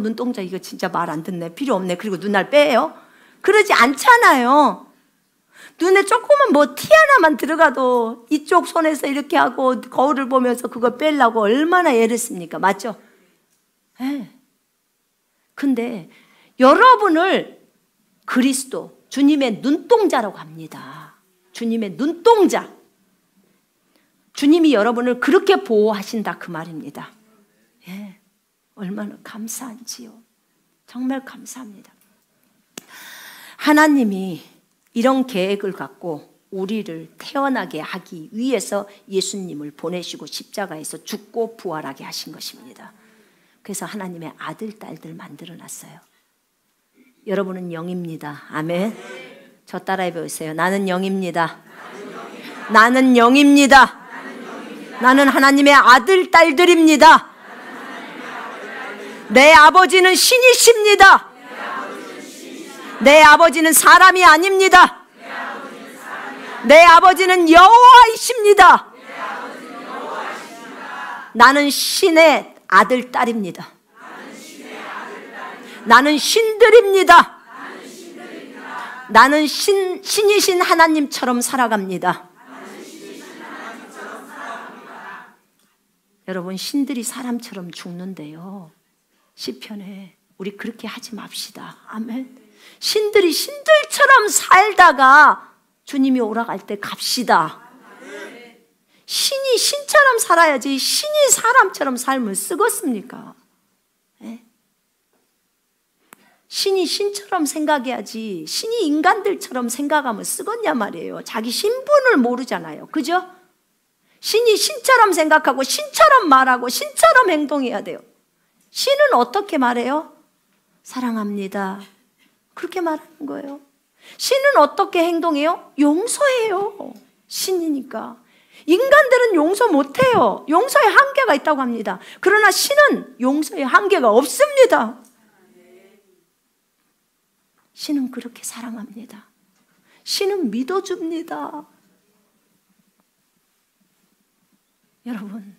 눈동자 이거 진짜 말 안 듣네. 필요 없네. 그리고 눈알 빼요. 그러지 않잖아요. 눈에 조그만 뭐 티 하나만 들어가도 이쪽 손에서 이렇게 하고 거울을 보면서 그걸 빼려고 얼마나 애를 씁니까? 맞죠? 네. 근데 여러분을 그리스도, 주님의 눈동자라고 합니다. 주님의 눈동자. 주님이 여러분을 그렇게 보호하신다 그 말입니다. 예, 얼마나 감사한지요. 정말 감사합니다. 하나님이 이런 계획을 갖고 우리를 태어나게 하기 위해서 예수님을 보내시고 십자가에서 죽고 부활하게 하신 것입니다. 그래서 하나님의 아들, 딸들 만들어놨어요. 여러분은 영입니다. 아멘. 저 따라해 보세요. 나는 영입니다. 나는 영입니다. 나는 하나님의 아들, 딸들입니다. 내 아버지는 신이십니다. 내 아버지는 사람이 아닙니다. 내 아버지는 여호와이십니다. 나는 신의 아들, 딸입니다. 나는 신들입니다. 나는 신이신 하나님처럼 살아갑니다. 여러분, 신들이 사람처럼 죽는데요. 시편에 우리 그렇게 하지 맙시다. 아멘. 신들이 신들처럼 살다가 주님이 오라갈 때 갑시다. 신이 신처럼 살아야지 신이 사람처럼 삶을 쓰겠습니까? 네? 신이 신처럼 생각해야지 신이 인간들처럼 생각하면 쓰겠냐 말이에요. 자기 신분을 모르잖아요. 그죠? 신이 신처럼 생각하고 신처럼 말하고 신처럼 행동해야 돼요. 신은 어떻게 말해요? 사랑합니다. 그렇게 말하는 거예요. 신은 어떻게 행동해요? 용서해요. 신이니까. 인간들은 용서 못해요. 용서에 한계가 있다고 합니다. 그러나 신은 용서에 한계가 없습니다. 신은 그렇게 사랑합니다. 신은 믿어줍니다. 여러분,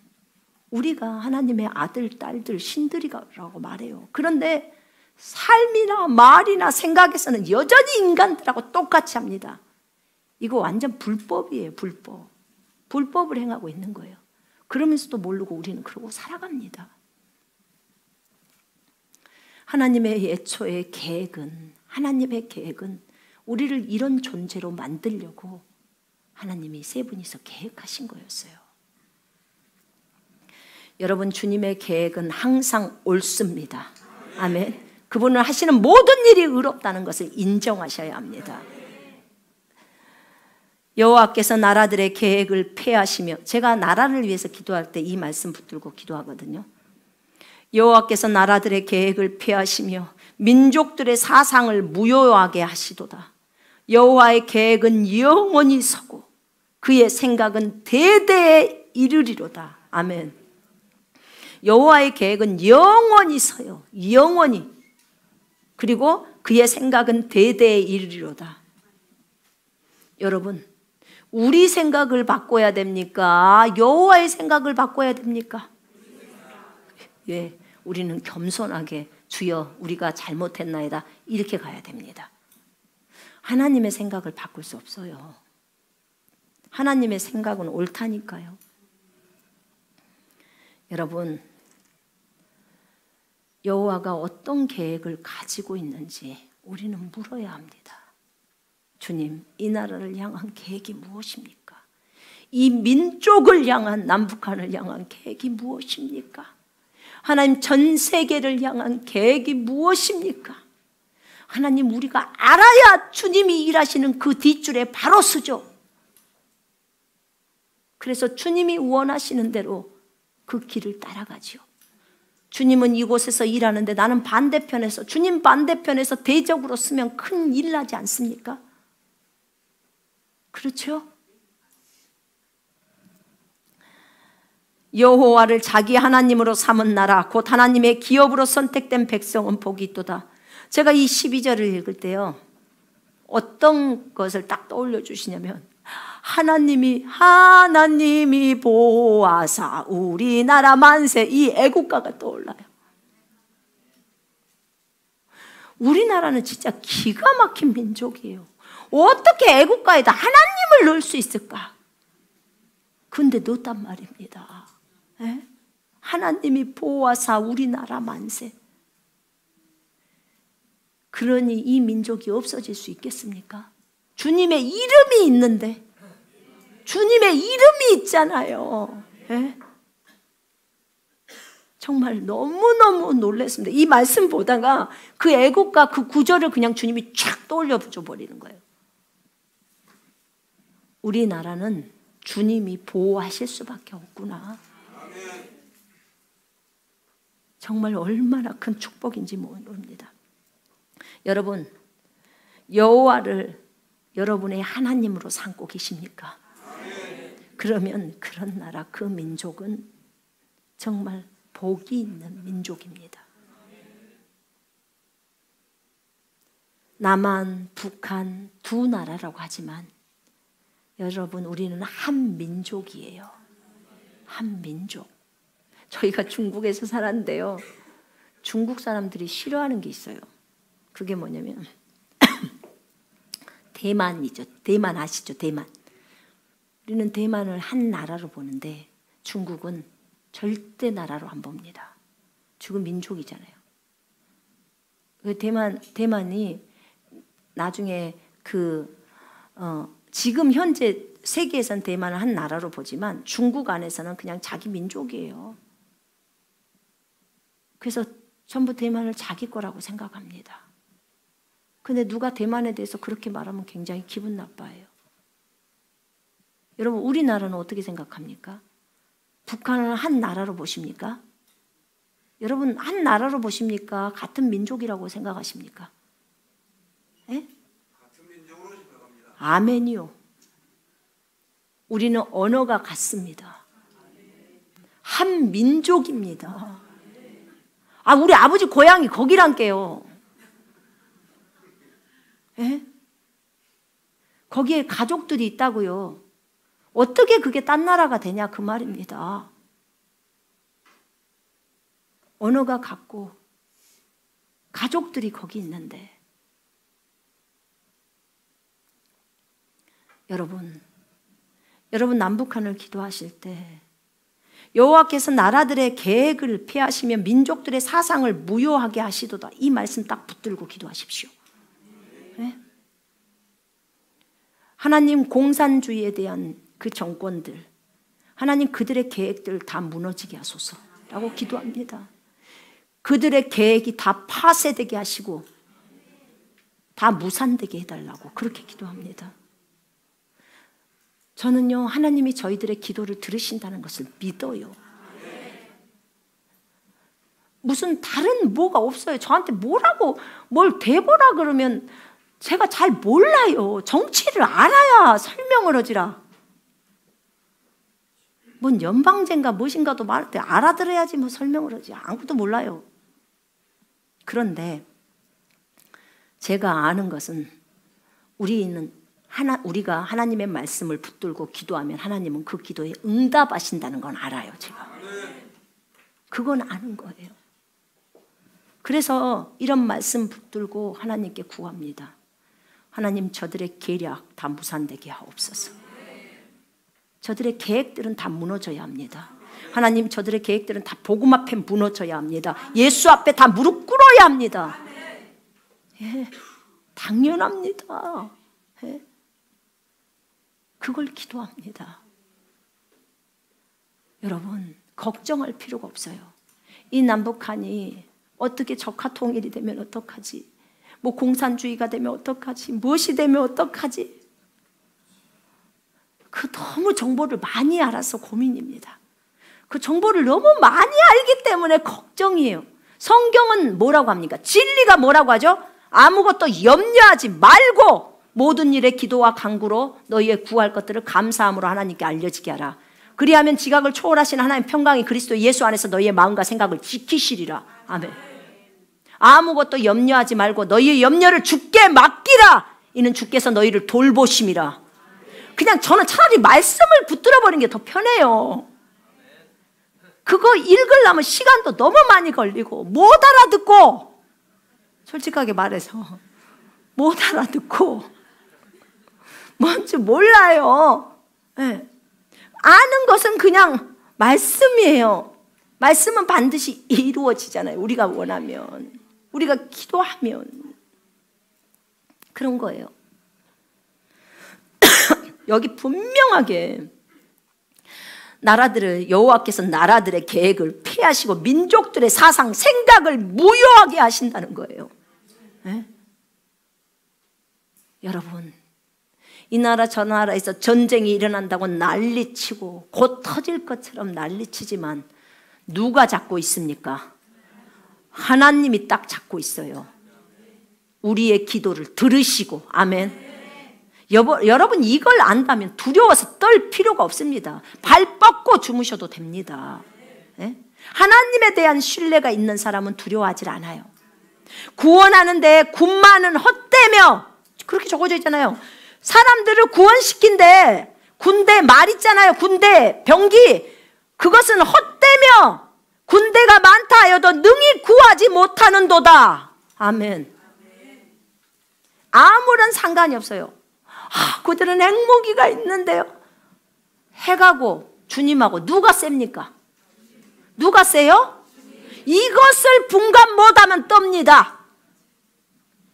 우리가 하나님의 아들, 딸들, 신들이라고 말해요. 그런데 삶이나 말이나 생각에서는 여전히 인간들하고 똑같이 합니다. 이거 완전 불법이에요. 불법. 불법을 행하고 있는 거예요. 그러면서도 모르고 우리는 그러고 살아갑니다. 하나님의 애초의 계획은, 하나님의 계획은 우리를 이런 존재로 만들려고 하나님이 세 분이서 계획하신 거였어요. 여러분, 주님의 계획은 항상 옳습니다. 아멘. 그분은 하시는 모든 일이 의롭다는 것을 인정하셔야 합니다. 여호와께서 나라들의 계획을 폐하시며, 제가 나라를 위해서 기도할 때 이 말씀 붙들고 기도하거든요. 여호와께서 나라들의 계획을 폐하시며 민족들의 사상을 무효하게 하시도다. 여호와의 계획은 영원히 서고 그의 생각은 대대에 이르리로다. 아멘. 여호와의 계획은 영원히 서요. 영원히. 그리고 그의 생각은 대대에 이르리로다. 여러분, 우리 생각을 바꿔야 됩니까? 여호와의 생각을 바꿔야 됩니까? 예, 우리는 겸손하게 주여 우리가 잘못했나이다 이렇게 가야 됩니다. 하나님의 생각을 바꿀 수 없어요. 하나님의 생각은 옳다니까요. 여러분, 여호와가 어떤 계획을 가지고 있는지 우리는 물어야 합니다. 주님, 이 나라를 향한 계획이 무엇입니까? 이 민족을 향한, 남북한을 향한 계획이 무엇입니까? 하나님, 전 세계를 향한 계획이 무엇입니까? 하나님, 우리가 알아야 주님이 일하시는 그 뒷줄에 바로 서죠. 그래서 주님이 원하시는 대로 그 길을 따라가지요. 주님은 이곳에서 일하는데 나는 반대편에서, 주님 반대편에서 대적으로 쓰면 큰 일 나지 않습니까? 그렇죠? 여호와를 자기 하나님으로 삼은 나라, 곧 하나님의 기업으로 선택된 백성은 복이 있도다. 제가 이 12절을 읽을 때요, 어떤 것을 딱 떠올려 주시냐면, 하나님이 보호하사 우리나라 만세, 이 애국가가 떠올라요. 우리나라는 진짜 기가 막힌 민족이에요. 어떻게 애국가에다 하나님을 넣을 수 있을까? 근데 넣었단 말입니다. 에? 하나님이 보호하사 우리나라 만세. 그러니 이 민족이 없어질 수 있겠습니까? 주님의 이름이 있는데, 주님의 이름이 있잖아요. 예? 정말 너무너무 놀랐습니다. 이 말씀 보다가 그 애국과 그 구절을 그냥 주님이 쫙 떠올려 줘 버리는 거예요. 우리나라는 주님이 보호하실 수밖에 없구나. 정말 얼마나 큰 축복인지 모릅니다. 여러분, 여호와를 여러분의 하나님으로 삼고 계십니까? 그러면 그런 나라, 그 민족은 정말 복이 있는 민족입니다. 남한, 북한 두 나라라고 하지만 여러분, 우리는 한 민족이에요. 한 민족. 저희가 중국에서 살았는데요, 중국 사람들이 싫어하는 게 있어요. 그게 뭐냐면 대만이죠. 대만 아시죠? 대만. 우리는 대만을 한 나라로 보는데 중국은 절대 나라로 안 봅니다. 죽은 민족이잖아요. 대만이 나중에 지금 현재 세계에선 대만을 한 나라로 보지만 중국 안에서는 그냥 자기 민족이에요. 그래서 전부 대만을 자기 거라고 생각합니다. 근데 누가 대만에 대해서 그렇게 말하면 굉장히 기분 나빠해요. 여러분, 우리나라는 어떻게 생각합니까? 북한을 한 나라로 보십니까? 여러분, 한 나라로 보십니까? 같은 민족이라고 생각하십니까? 예? 같은 민족으로 생각합니다. 아멘이요. 우리는 언어가 같습니다. 한 민족입니다. 우리 아버지 고향이 거기란게요. 예? 거기에 가족들이 있다고요. 어떻게 그게 딴 나라가 되냐 그 말입니다. 언어가 같고 가족들이 거기 있는데, 여러분 남북한을 기도하실 때 여호와께서 나라들의 계획을 폐하시며 민족들의 사상을 무효하게 하시도다. 이 말씀 딱 붙들고 기도하십시오. 네? 하나님, 공산주의에 대한 그 정권들, 하나님 그들의 계획들 다 무너지게 하소서라고 기도합니다. 그들의 계획이 다 파쇄되게 하시고 다 무산되게 해달라고 그렇게 기도합니다. 저는요, 하나님이 저희들의 기도를 들으신다는 것을 믿어요. 무슨 다른 뭐가 없어요. 저한테 뭘 대보라 그러면 제가 잘 몰라요. 정치를 알아야 설명을 하지라. 뭔 연방제인가 무엇인가도 말할 때 알아들어야지 뭐 설명을 하지. 아무것도 몰라요. 그런데 제가 아는 것은 우리가 하나님의 말씀을 붙들고 기도하면 하나님은 그 기도에 응답하신다는 건 알아요. 제가 그건 아는 거예요. 그래서 이런 말씀 붙들고 하나님께 구합니다. 하나님, 저들의 계략 다 무산되게 하옵소서. 저들의 계획들은 다 무너져야 합니다. 하나님, 저들의 계획들은 다 복음 앞에 무너져야 합니다. 예수 앞에 다 무릎 꿇어야 합니다. 예, 당연합니다. 예. 그걸 기도합니다. 여러분, 걱정할 필요가 없어요. 이 남북한이 어떻게 적화 통일이 되면 어떡하지? 뭐 공산주의가 되면 어떡하지? 무엇이 되면 어떡하지? 그 너무 정보를 많이 알아서 고민입니다. 그 정보를 너무 많이 알기 때문에 걱정이에요. 성경은 뭐라고 합니까? 진리가 뭐라고 하죠? 아무것도 염려하지 말고 모든 일에 기도와 간구로 너희의 구할 것들을 감사함으로 하나님께 알려지게 하라. 그리하면 지각을 초월하신 하나님 평강이 그리스도 예수 안에서 너희의 마음과 생각을 지키시리라. 아멘. 아무것도 염려하지 말고 너희의 염려를 주께 맡기라. 이는 주께서 너희를 돌보심이라. 그냥 저는 차라리 말씀을 붙들어 버리는 게 더 편해요. 그거 읽으려면 시간도 너무 많이 걸리고 못 알아듣고, 솔직하게 말해서 못 알아듣고 뭔지 몰라요. 네. 아는 것은 그냥 말씀이에요. 말씀은 반드시 이루어지잖아요. 우리가 원하면, 우리가 기도하면. 그런 거예요. 여기 분명하게 나라들을, 여호와께서 나라들의 계획을 폐하시고 민족들의 사상, 생각을 무효하게 하신다는 거예요. 네? 여러분, 이 나라 저 나라에서 전쟁이 일어난다고 난리치고 곧 터질 것처럼 난리치지만 누가 잡고 있습니까? 하나님이 딱 잡고 있어요. 우리의 기도를 들으시고. 아멘. 여러분 이걸 안다면 두려워서 떨 필요가 없습니다. 발 뻗고 주무셔도 됩니다. 네? 하나님에 대한 신뢰가 있는 사람은 두려워하지 않아요. 구원하는데 군마는 헛되며, 그렇게 적어져 있잖아요. 사람들을 구원시킨데 군대 말 있잖아요. 군대 병기, 그것은 헛되며 군대가 많다 하여도 능히 구하지 못하는도다. 아멘. 아무런 상관이 없어요. 그들은 핵무기가 있는데요. 핵하고 주님하고 누가 셉니까? 누가 세요? 이것을 분간 못하면 떱니다.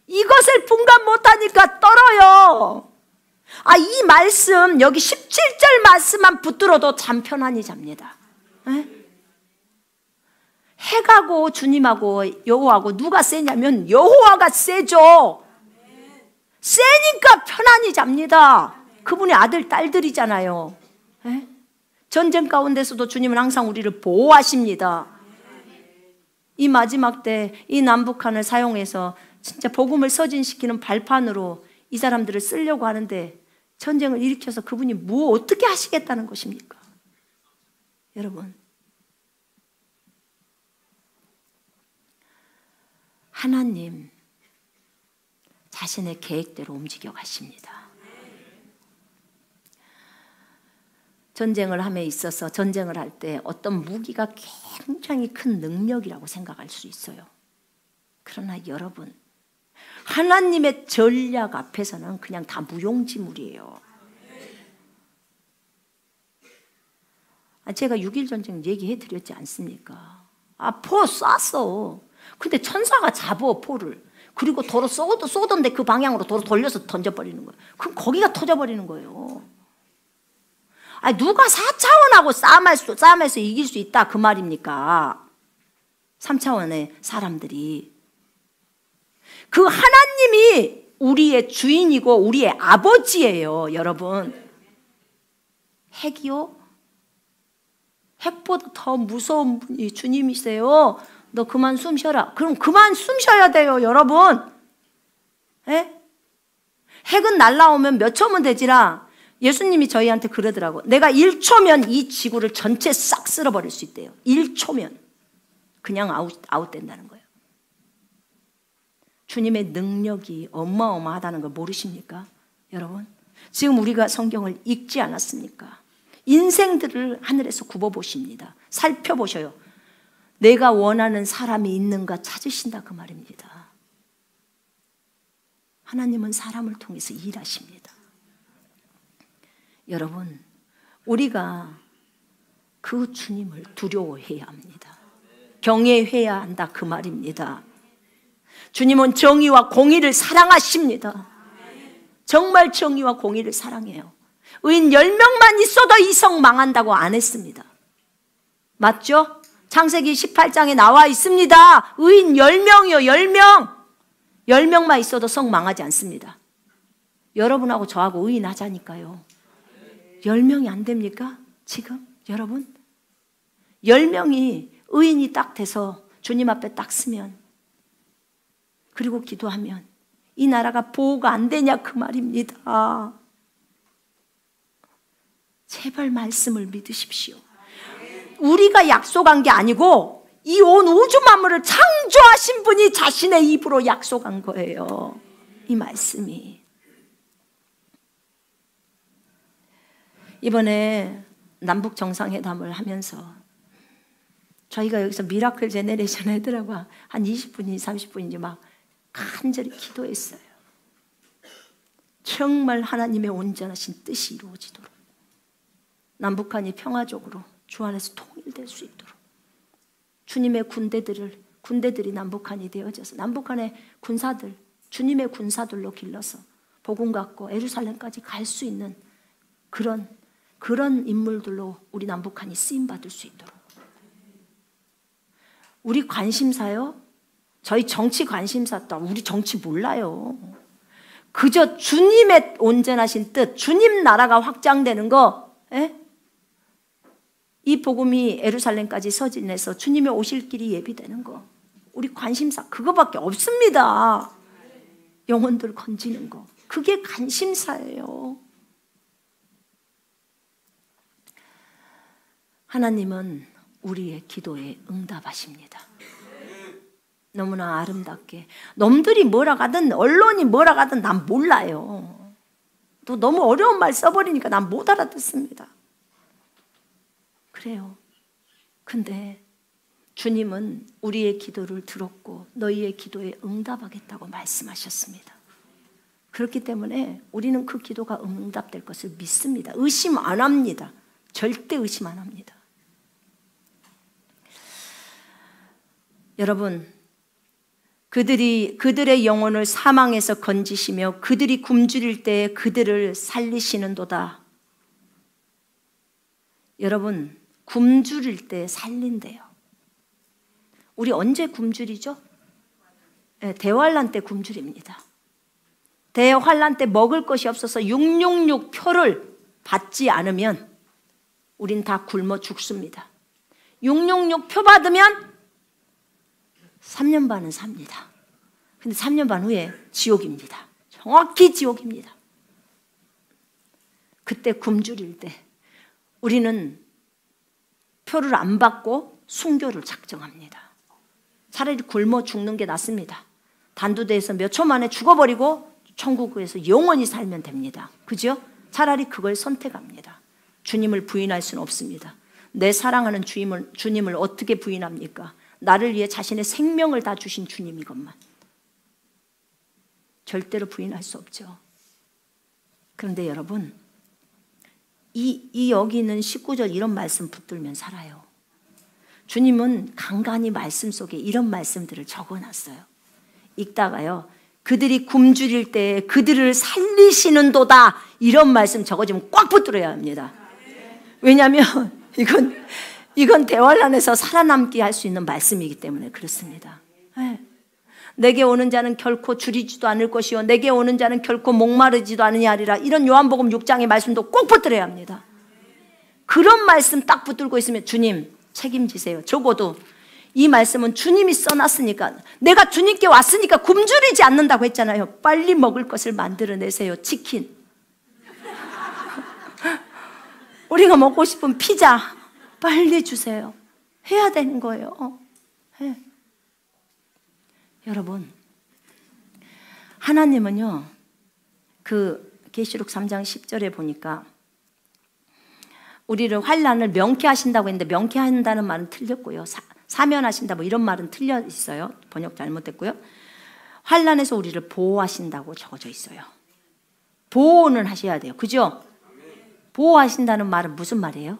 이것을 분간 못하니까 떨어요. 이 말씀, 여기 17절 말씀만 붙들어도 참 편안히 잡니다. 에? 핵하고 주님하고 여호와하고 누가 세냐면 여호와가 세죠. 세니까 편안히 잡니다. 그분의 아들, 딸들이잖아요. 에? 전쟁 가운데서도 주님은 항상 우리를 보호하십니다. 이 마지막 때 이 남북한을 사용해서 진짜 복음을 서진시키는 발판으로 이 사람들을 쓰려고 하는데 전쟁을 일으켜서 그분이 어떻게 하시겠다는 것입니까? 여러분, 하나님 자신의 계획대로 움직여 가십니다. 전쟁을 함에 있어서 전쟁을 할 때 어떤 무기가 굉장히 큰 능력이라고 생각할 수 있어요. 그러나 여러분, 하나님의 전략 앞에서는 그냥 다 무용지물이에요. 제가 6.1 전쟁 얘기해 드렸지 않습니까? 포 쐈어. 근데 천사가 잡어 포를. 그리고 도로 쏘던데 그 방향으로 도로 돌려서 던져버리는 거예요. 그럼 거기가 터져버리는 거예요. 누가 4차원하고 싸움해서 이길 수 있다 그 말입니까? 3차원의 사람들이. 그 하나님이 우리의 주인이고 우리의 아버지예요. 여러분, 핵이요? 핵보다 더 무서운 분이 주님이세요. 너 그만 숨 쉬어라. 그럼 그만 숨 쉬어야 돼요, 여러분. 에? 핵은 날라오면 몇 초면 되지라. 예수님이 저희한테 그러더라고. 내가 1초면 이 지구를 전체 싹 쓸어버릴 수 있대요. 1초면. 그냥 아웃된다는 거예요. 주님의 능력이 어마어마하다는 걸 모르십니까? 여러분, 지금 우리가 성경을 읽지 않았습니까? 인생들을 하늘에서 굽어보십니다. 살펴보셔요. 내가 원하는 사람이 있는가 찾으신다 그 말입니다. 하나님은 사람을 통해서 일하십니다. 여러분, 우리가 그 주님을 두려워해야 합니다. 경외해야 한다 그 말입니다. 주님은 정의와 공의를 사랑하십니다. 정말 정의와 공의를 사랑해요. 의인 10명만 있어도 이 성 망한다고 안 했습니다. 맞죠? 창세기 18장에 나와 있습니다. 의인 10명이요, 10명. 10명만 있어도 성 망하지 않습니다. 여러분하고 저하고 의인하자니까요. 10명이 안 됩니까? 지금 여러분? 10명이 의인이 딱 돼서 주님 앞에 딱 서면, 그리고 기도하면 이 나라가 보호가 안 되냐 그 말입니다. 제발 말씀을 믿으십시오. 우리가 약속한 게 아니고 이 온 우주 만물을 창조하신 분이 자신의 입으로 약속한 거예요. 이 말씀이. 이번에 남북 정상회담을 하면서 저희가 여기서 미라클 제네레이션 애들하고 한 20분인지 30분인지 막 간절히 기도했어요. 정말 하나님의 온전하신 뜻이 이루어지도록, 남북한이 평화적으로 주 안에서 통일될 수 있도록, 주님의 군대들이 남북한이 되어져서 남북한의 군사들 주님의 군사들로 길러서 복음 갖고 예루살렘까지 갈 수 있는 그런 인물들로 우리 남북한이 쓰임받을 수 있도록. 우리 관심사요? 저희 정치 관심사, 우리 정치 몰라요. 그저 주님의 온전하신 뜻, 주님 나라가 확장되는 거, 이 복음이 예루살렘까지 서진해서 주님의 오실 길이 예비되는 거, 우리 관심사 그거밖에 없습니다. 영혼들 건지는 거, 그게 관심사예요. 하나님은 우리의 기도에 응답하십니다. 너무나 아름답게. 놈들이 뭐라 하든 언론이 뭐라 하든 난 몰라요. 또 너무 어려운 말 써버리니까 난 못 알아듣습니다. 그래요. 근데 주님은 우리의 기도를 들었고 너희의 기도에 응답하겠다고 말씀하셨습니다. 그렇기 때문에 우리는 그 기도가 응답될 것을 믿습니다. 의심 안 합니다. 절대 의심 안 합니다. 여러분, 그들의 영혼을 사망에서 건지시며 그들이 굶주릴 때에 그들을 살리시는도다. 여러분, 굶주릴 때 살린대요. 우리 언제 굶주리죠? 네, 대환란 때 굶주립니다. 대환란 때 먹을 것이 없어서 666 표를 받지 않으면 우린 다 굶어 죽습니다. 666 표 받으면 3년 반은 삽니다. 근데 3년 반 후에 지옥입니다. 정확히 지옥입니다. 그때 굶주릴 때 우리는 표를 안 받고 순교를 작정합니다. 차라리 굶어 죽는 게 낫습니다. 단두대에서 몇 초 만에 죽어버리고 천국에서 영원히 살면 됩니다. 그죠? 차라리 그걸 선택합니다. 주님을 부인할 수는 없습니다. 내 사랑하는 주님을 어떻게 부인합니까? 나를 위해 자신의 생명을 다 주신 주님이건만. 절대로 부인할 수 없죠. 그런데 여러분, 여기 있는 19절 이런 말씀 붙들면 살아요. 주님은 간간히 말씀 속에 이런 말씀들을 적어놨어요. 읽다가요, 그들이 굶주릴 때 그들을 살리시는도다, 이런 말씀 적어주면 꽉 붙들어야 합니다. 왜냐하면 이건 대환란에서 살아남게 할 수 있는 말씀이기 때문에 그렇습니다. 네. 내게 오는 자는 결코 줄이지도 않을 것이요 내게 오는 자는 결코 목마르지도 않으리라. 이런 요한복음 6장의 말씀도 꼭 붙들어야 합니다. 그런 말씀 딱 붙들고 있으면 주님 책임지세요. 적어도 이 말씀은 주님이 써놨으니까, 내가 주님께 왔으니까 굶주리지 않는다고 했잖아요. 빨리 먹을 것을 만들어내세요. 치킨, 우리가 먹고 싶은 피자 빨리 주세요. 해야 되는 거예요. 네. 여러분, 하나님은요, 그 계시록 3장 10절에 보니까 우리를 환난을 명쾌하신다고 했는데, 명쾌한다는 말은 틀렸고요. 사면하신다 뭐 이런 말은 틀려 있어요. 번역 잘못됐고요. 환난에서 우리를 보호하신다고 적어져 있어요. 보호는 하셔야 돼요. 그죠? 보호하신다는 말은 무슨 말이에요?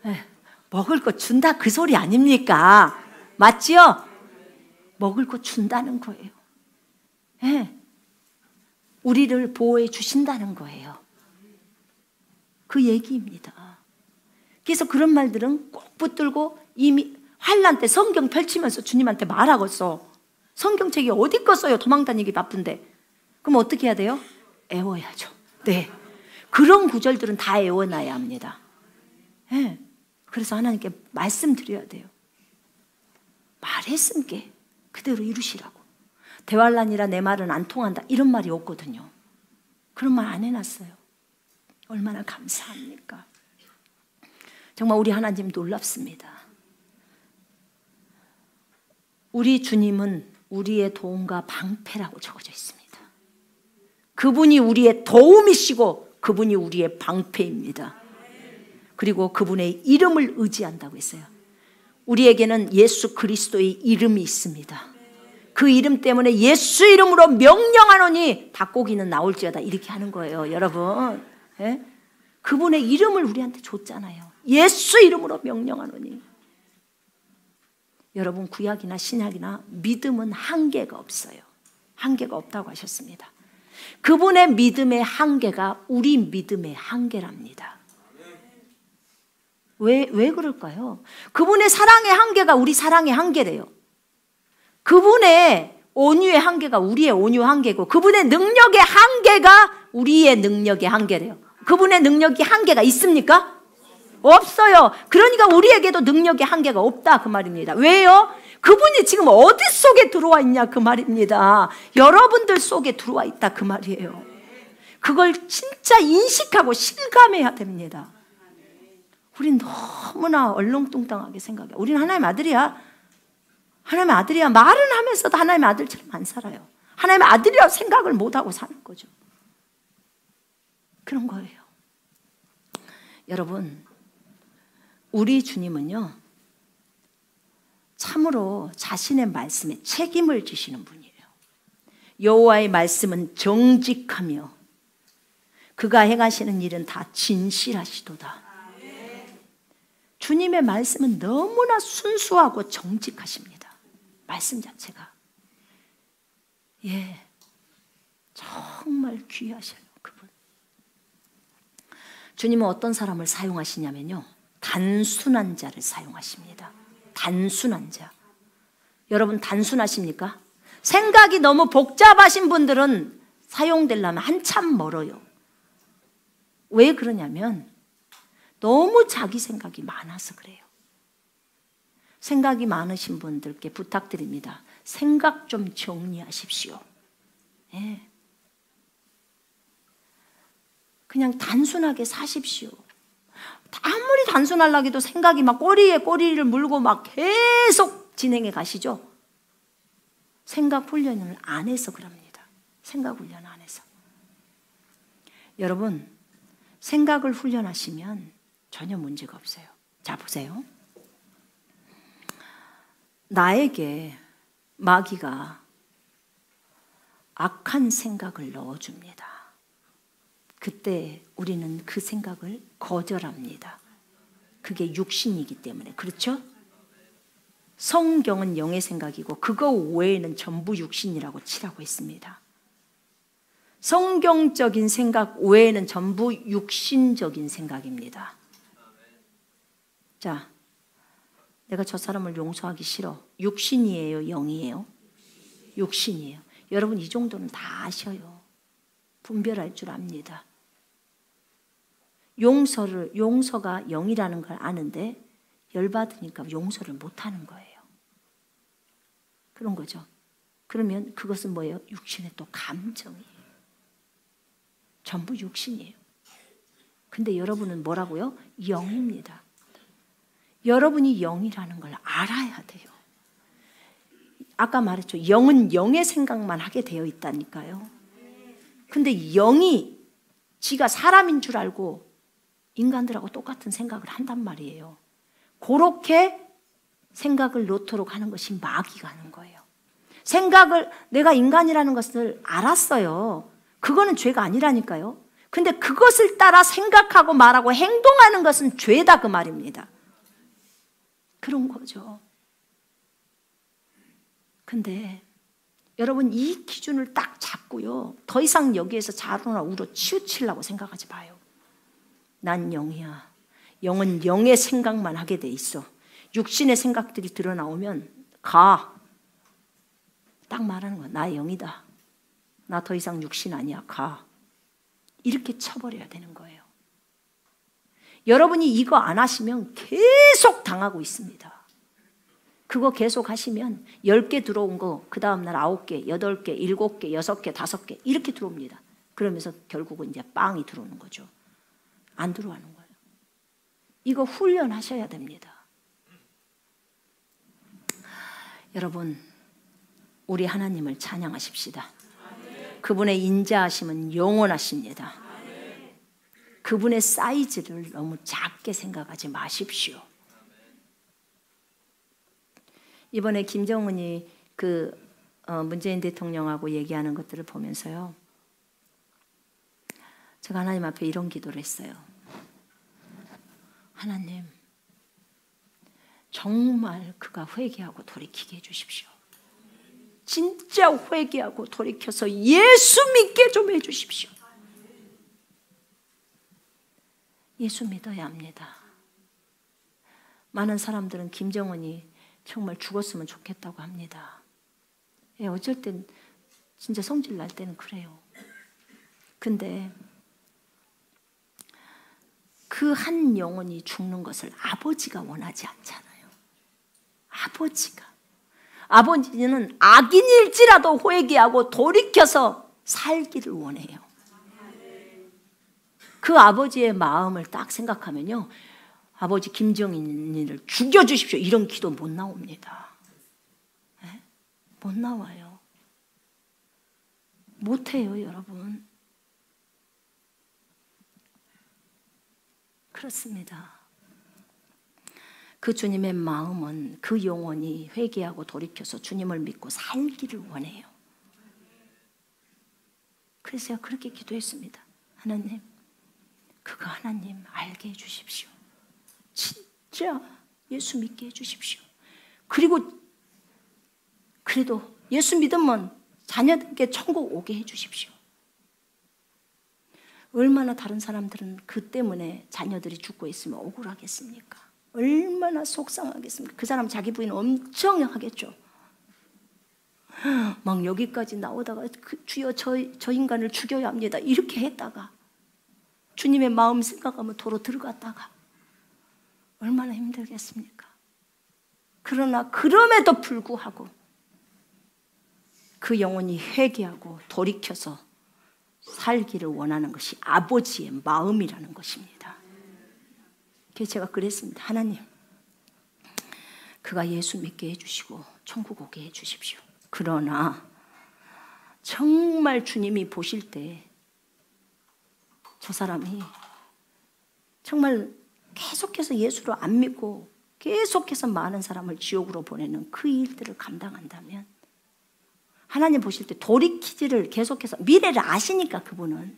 네, 먹을 거 준다 그 소리 아닙니까? 맞지요? 먹을 거 준다는 거예요. 네. 우리를 보호해 주신다는 거예요. 그 얘기입니다. 그래서 그런 말들은 꼭 붙들고, 이미 환난 때 성경 펼치면서 주님한테 말하겠어. 성경책이 어디 거 써요? 도망다니기 바쁜데. 그럼 어떻게 해야 돼요? 애워야죠. 네. 그런 구절들은 다 애워놔야 합니다. 네. 그래서 하나님께 말씀드려야 돼요. 말했으니까 그대로 이루시라고. 대환란이라 내 말은 안 통한다, 이런 말이 없거든요. 그런 말 안 해놨어요. 얼마나 감사합니까? 정말 우리 하나님 놀랍습니다. 우리 주님은 우리의 도움과 방패라고 적어져 있습니다. 그분이 우리의 도움이시고 그분이 우리의 방패입니다. 그리고 그분의 이름을 의지한다고 했어요. 우리에게는 예수 그리스도의 이름이 있습니다. 그 이름 때문에 예수 이름으로 명령하노니 닭고기는 나올지어다, 이렇게 하는 거예요. 여러분, 예? 그분의 이름을 우리한테 줬잖아요. 예수 이름으로 명령하노니. 여러분, 구약이나 신약이나 믿음은 한계가 없어요. 한계가 없다고 하셨습니다. 그분의 믿음의 한계가 우리 믿음의 한계랍니다. 왜 그럴까요? 그분의 사랑의 한계가 우리 사랑의 한계래요. 그분의 온유의 한계가 우리의 온유 한계고, 그분의 능력의 한계가 우리의 능력의 한계래요. 그분의 능력이 한계가 있습니까? 없어요. 그러니까 우리에게도 능력의 한계가 없다 그 말입니다. 왜요? 그분이 지금 어디 속에 들어와 있냐 그 말입니다. 여러분들 속에 들어와 있다 그 말이에요. 그걸 진짜 인식하고 실감해야 됩니다. 우린 너무나 얼렁뚱땅하게 생각해. 우리는 하나님의 아들이야. 하나님의 아들이야. 말은 하면서도 하나님의 아들처럼 안 살아요. 하나님의 아들이라고 생각을 못하고 사는 거죠. 그런 거예요. 여러분, 우리 주님은요, 참으로 자신의 말씀에 책임을 지시는 분이에요. 여호와의 말씀은 정직하며 그가 행하시는 일은 다 진실하시도다. 주님의 말씀은 너무나 순수하고 정직하십니다. 말씀 자체가. 예, 정말 귀하셔요, 그분. 주님은 어떤 사람을 사용하시냐면요, 단순한 자를 사용하십니다. 단순한 자. 여러분 단순하십니까? 생각이 너무 복잡하신 분들은 사용되려면 한참 멀어요. 왜 그러냐면 너무 자기 생각이 많아서 그래요. 생각이 많으신 분들께 부탁드립니다. 생각 좀 정리하십시오. 예. 그냥 단순하게 사십시오. 아무리 단순하려고 해도 생각이 막 꼬리에 꼬리를 물고 막 계속 진행해 가시죠. 생각 훈련을 안 해서 그럽니다. 생각 훈련 안 해서. 여러분, 생각을 훈련하시면 전혀 문제가 없어요. 자, 보세요. 나에게 마귀가 악한 생각을 넣어줍니다. 그때 우리는 그 생각을 거절합니다. 그게 육신이기 때문에. 그렇죠? 성경은 영의 생각이고 그거 외에는 전부 육신이라고 치라고 했습니다. 성경적인 생각 외에는 전부 육신적인 생각입니다. 자, 내가 저 사람을 용서하기 싫어. 육신이에요, 영이에요? 육신이에요. 여러분 이 정도는 다 아셔요. 분별할 줄 압니다. 용서가 영이라는 걸 아는데 열받으니까 용서를 못하는 거예요. 그런 거죠. 그러면 그것은 뭐예요? 육신의 또 감정이에요. 전부 육신이에요. 근데 여러분은 뭐라고요? 영입니다. 여러분이 영이라는 걸 알아야 돼요. 아까 말했죠. 영은 영의 생각만 하게 되어 있다니까요. 근데 영이 지가 사람인 줄 알고 인간들하고 똑같은 생각을 한단 말이에요. 그렇게 생각을 놓도록 하는 것이 마귀가 하는 거예요. 내가 인간이라는 것을 알았어요. 그거는 죄가 아니라니까요. 근데 그것을 따라 생각하고 말하고 행동하는 것은 죄다 그 말입니다. 그런 거죠. 근데 여러분 이 기준을 딱 잡고요, 더 이상 여기에서 자루나 우로 치우치려고 생각하지 마요. 난 영이야. 영은 영의 생각만 하게 돼 있어. 육신의 생각들이 드러나오면 가. 딱 말하는 거야. 나 영이다. 나 더 이상 육신 아니야. 가. 이렇게 쳐버려야 되는 거예요. 여러분이 이거 안 하시면 계속 당하고 있습니다. 그거 계속 하시면 10개 들어온 거 그 다음날 9개, 8개, 7개, 6개, 5개 이렇게 들어옵니다. 그러면서 결국은 이제 빵이 들어오는 거죠. 안 들어가는 거예요. 이거 훈련하셔야 됩니다. 여러분, 우리 하나님을 찬양하십시다. 그분의 인자하심은 영원하십니다. 그분의 사이즈를 너무 작게 생각하지 마십시오. 이번에 김정은이 문재인 대통령하고 얘기하는 것들을 보면서요, 제가 하나님 앞에 이런 기도를 했어요. 하나님, 정말 그가 회개하고 돌이키게 해주십시오. 진짜 회개하고 돌이켜서 예수 믿게 좀 해주십시오. 예수 믿어야 합니다. 많은 사람들은 김정은이 정말 죽었으면 좋겠다고 합니다. 예, 어쩔 땐 진짜 성질 날 때는 그래요. 근데 그 한 영혼이 죽는 것을 아버지가 원하지 않잖아요. 아버지는 악인일지라도 회개하고 돌이켜서 살기를 원해요. 그 아버지의 마음을 딱 생각하면요, 아버지 김정인을 죽여주십시오 이런 기도 못 나옵니다. 네? 못 나와요. 못해요, 여러분. 그렇습니다. 그 주님의 마음은 그 영혼이 회개하고 돌이켜서 주님을 믿고 살기를 원해요. 그래서 제가 그렇게 기도했습니다. 하나님, 그거 하나님 알게 해주십시오. 진짜 예수 믿게 해주십시오. 그리고 그래도 예수 믿으면 자녀들께 천국 오게 해주십시오. 얼마나 다른 사람들은 그 때문에 자녀들이 죽고 있으면 억울하겠습니까? 얼마나 속상하겠습니까? 그 사람 자기 부인 엄청 하겠죠. 막 여기까지 나오다가 주여 저 인간을 죽여야 합니다 이렇게 했다가 주님의 마음 생각하면 도로 들어갔다가 얼마나 힘들겠습니까? 그러나 그럼에도 불구하고 그 영혼이 회개하고 돌이켜서 살기를 원하는 것이 아버지의 마음이라는 것입니다. 그래서 제가 그랬습니다. 하나님, 그가 예수 믿게 해주시고 천국 오게 해주십시오. 그러나 정말 주님이 보실 때 저 사람이 정말 계속해서 예수를 안 믿고 계속해서 많은 사람을 지옥으로 보내는 그 일들을 감당한다면 하나님 보실 때 돌이키지를 계속해서 미래를 아시니까 그분은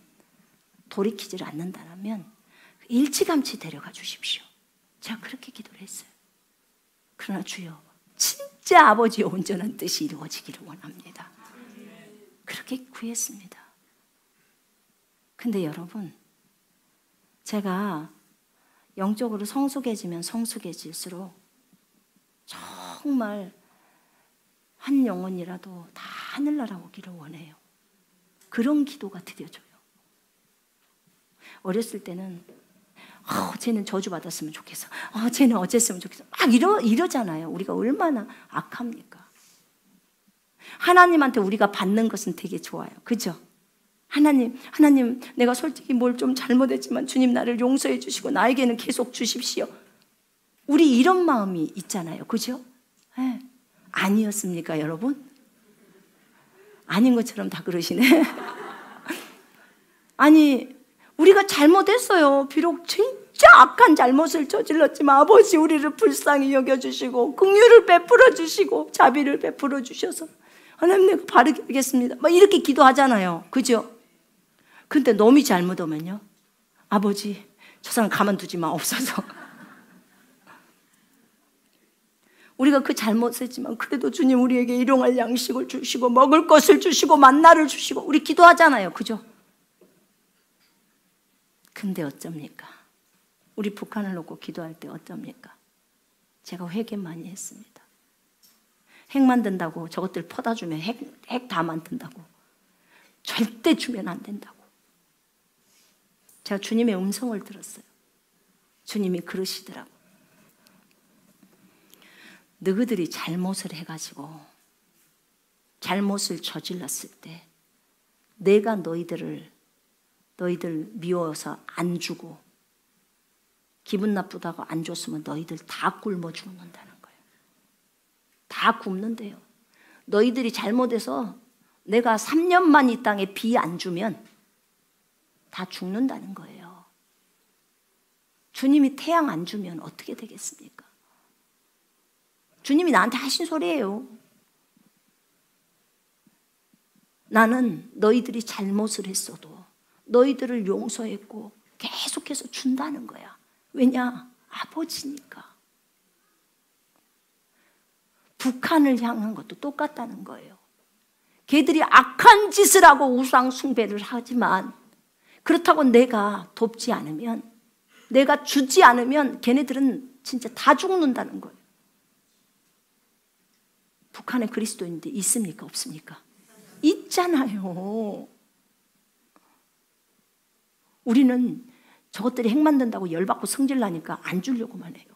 돌이키지를 않는다면 일찌감치 데려가 주십시오. 제가 그렇게 기도를 했어요. 그러나 주여 진짜 아버지의 온전한 뜻이 이루어지기를 원합니다. 그렇게 구했습니다. 근데 여러분, 제가 영적으로 성숙해지면 성숙해질수록 정말 한 영혼이라도 다 하늘나라 오기를 원해요. 그런 기도가 드려져요. 어렸을 때는 쟤는 저주받았으면 좋겠어. 쟤는 어쨌으면 좋겠어. 막 이러잖아요. 우리가 얼마나 악합니까? 하나님한테 우리가 받는 것은 되게 좋아요. 그죠? 하나님, 내가 솔직히 뭘 좀 잘못했지만 주님 나를 용서해 주시고 나에게는 계속 주십시오. 우리 이런 마음이 있잖아요. 그죠? 네. 아니었습니까, 여러분? 아닌 것처럼 다 그러시네. 아니, 우리가 잘못했어요. 비록 진짜 악한 잘못을 저질렀지만 아버지 우리를 불쌍히 여겨주시고 긍휼을 베풀어 주시고 자비를 베풀어 주셔서 하나님 내가 바르게 하겠습니다. 막 이렇게 기도하잖아요. 그죠? 근데 놈이 잘못하면요, 아버지 저 사람 가만두지 마옵소서. 우리가 그 잘못했지만 그래도 주님 우리에게 일용할 양식을 주시고 먹을 것을 주시고 만나를 주시고 우리 기도하잖아요. 그죠? 근데 어쩝니까? 우리 북한을 놓고 기도할 때 어쩝니까? 제가 회개 많이 했습니다. 핵 만든다고 저것들 퍼다 주면 핵 다 만든다고. 절대 주면 안 된다고. 제가 주님의 음성을 들었어요. 주님이 그러시더라고. 너희들이 잘못을 해가지고 잘못을 저질렀을 때 내가 너희들 미워서 안 주고 기분 나쁘다고 안 줬으면 너희들 다 굶어 죽는다는 거예요. 다 굶는데요. 너희들이 잘못해서 내가 3년만 이 땅에 비 안 주면 다 죽는다는 거예요. 주님이 태양 안 주면 어떻게 되겠습니까? 주님이 나한테 하신 소리예요. 나는 너희들이 잘못을 했어도 너희들을 용서했고 계속해서 준다는 거야. 왜냐? 아버지니까. 북한을 향한 것도 똑같다는 거예요. 걔들이 악한 짓을 하고 우상 숭배를 하지만 그렇다고 내가 돕지 않으면, 내가 주지 않으면 걔네들은 진짜 다 죽는다는 거예요. 북한에 그리스도인들 있습니까? 없습니까? 있잖아요. 우리는 저것들이 핵 만든다고 열받고 성질나니까 안 주려고만 해요.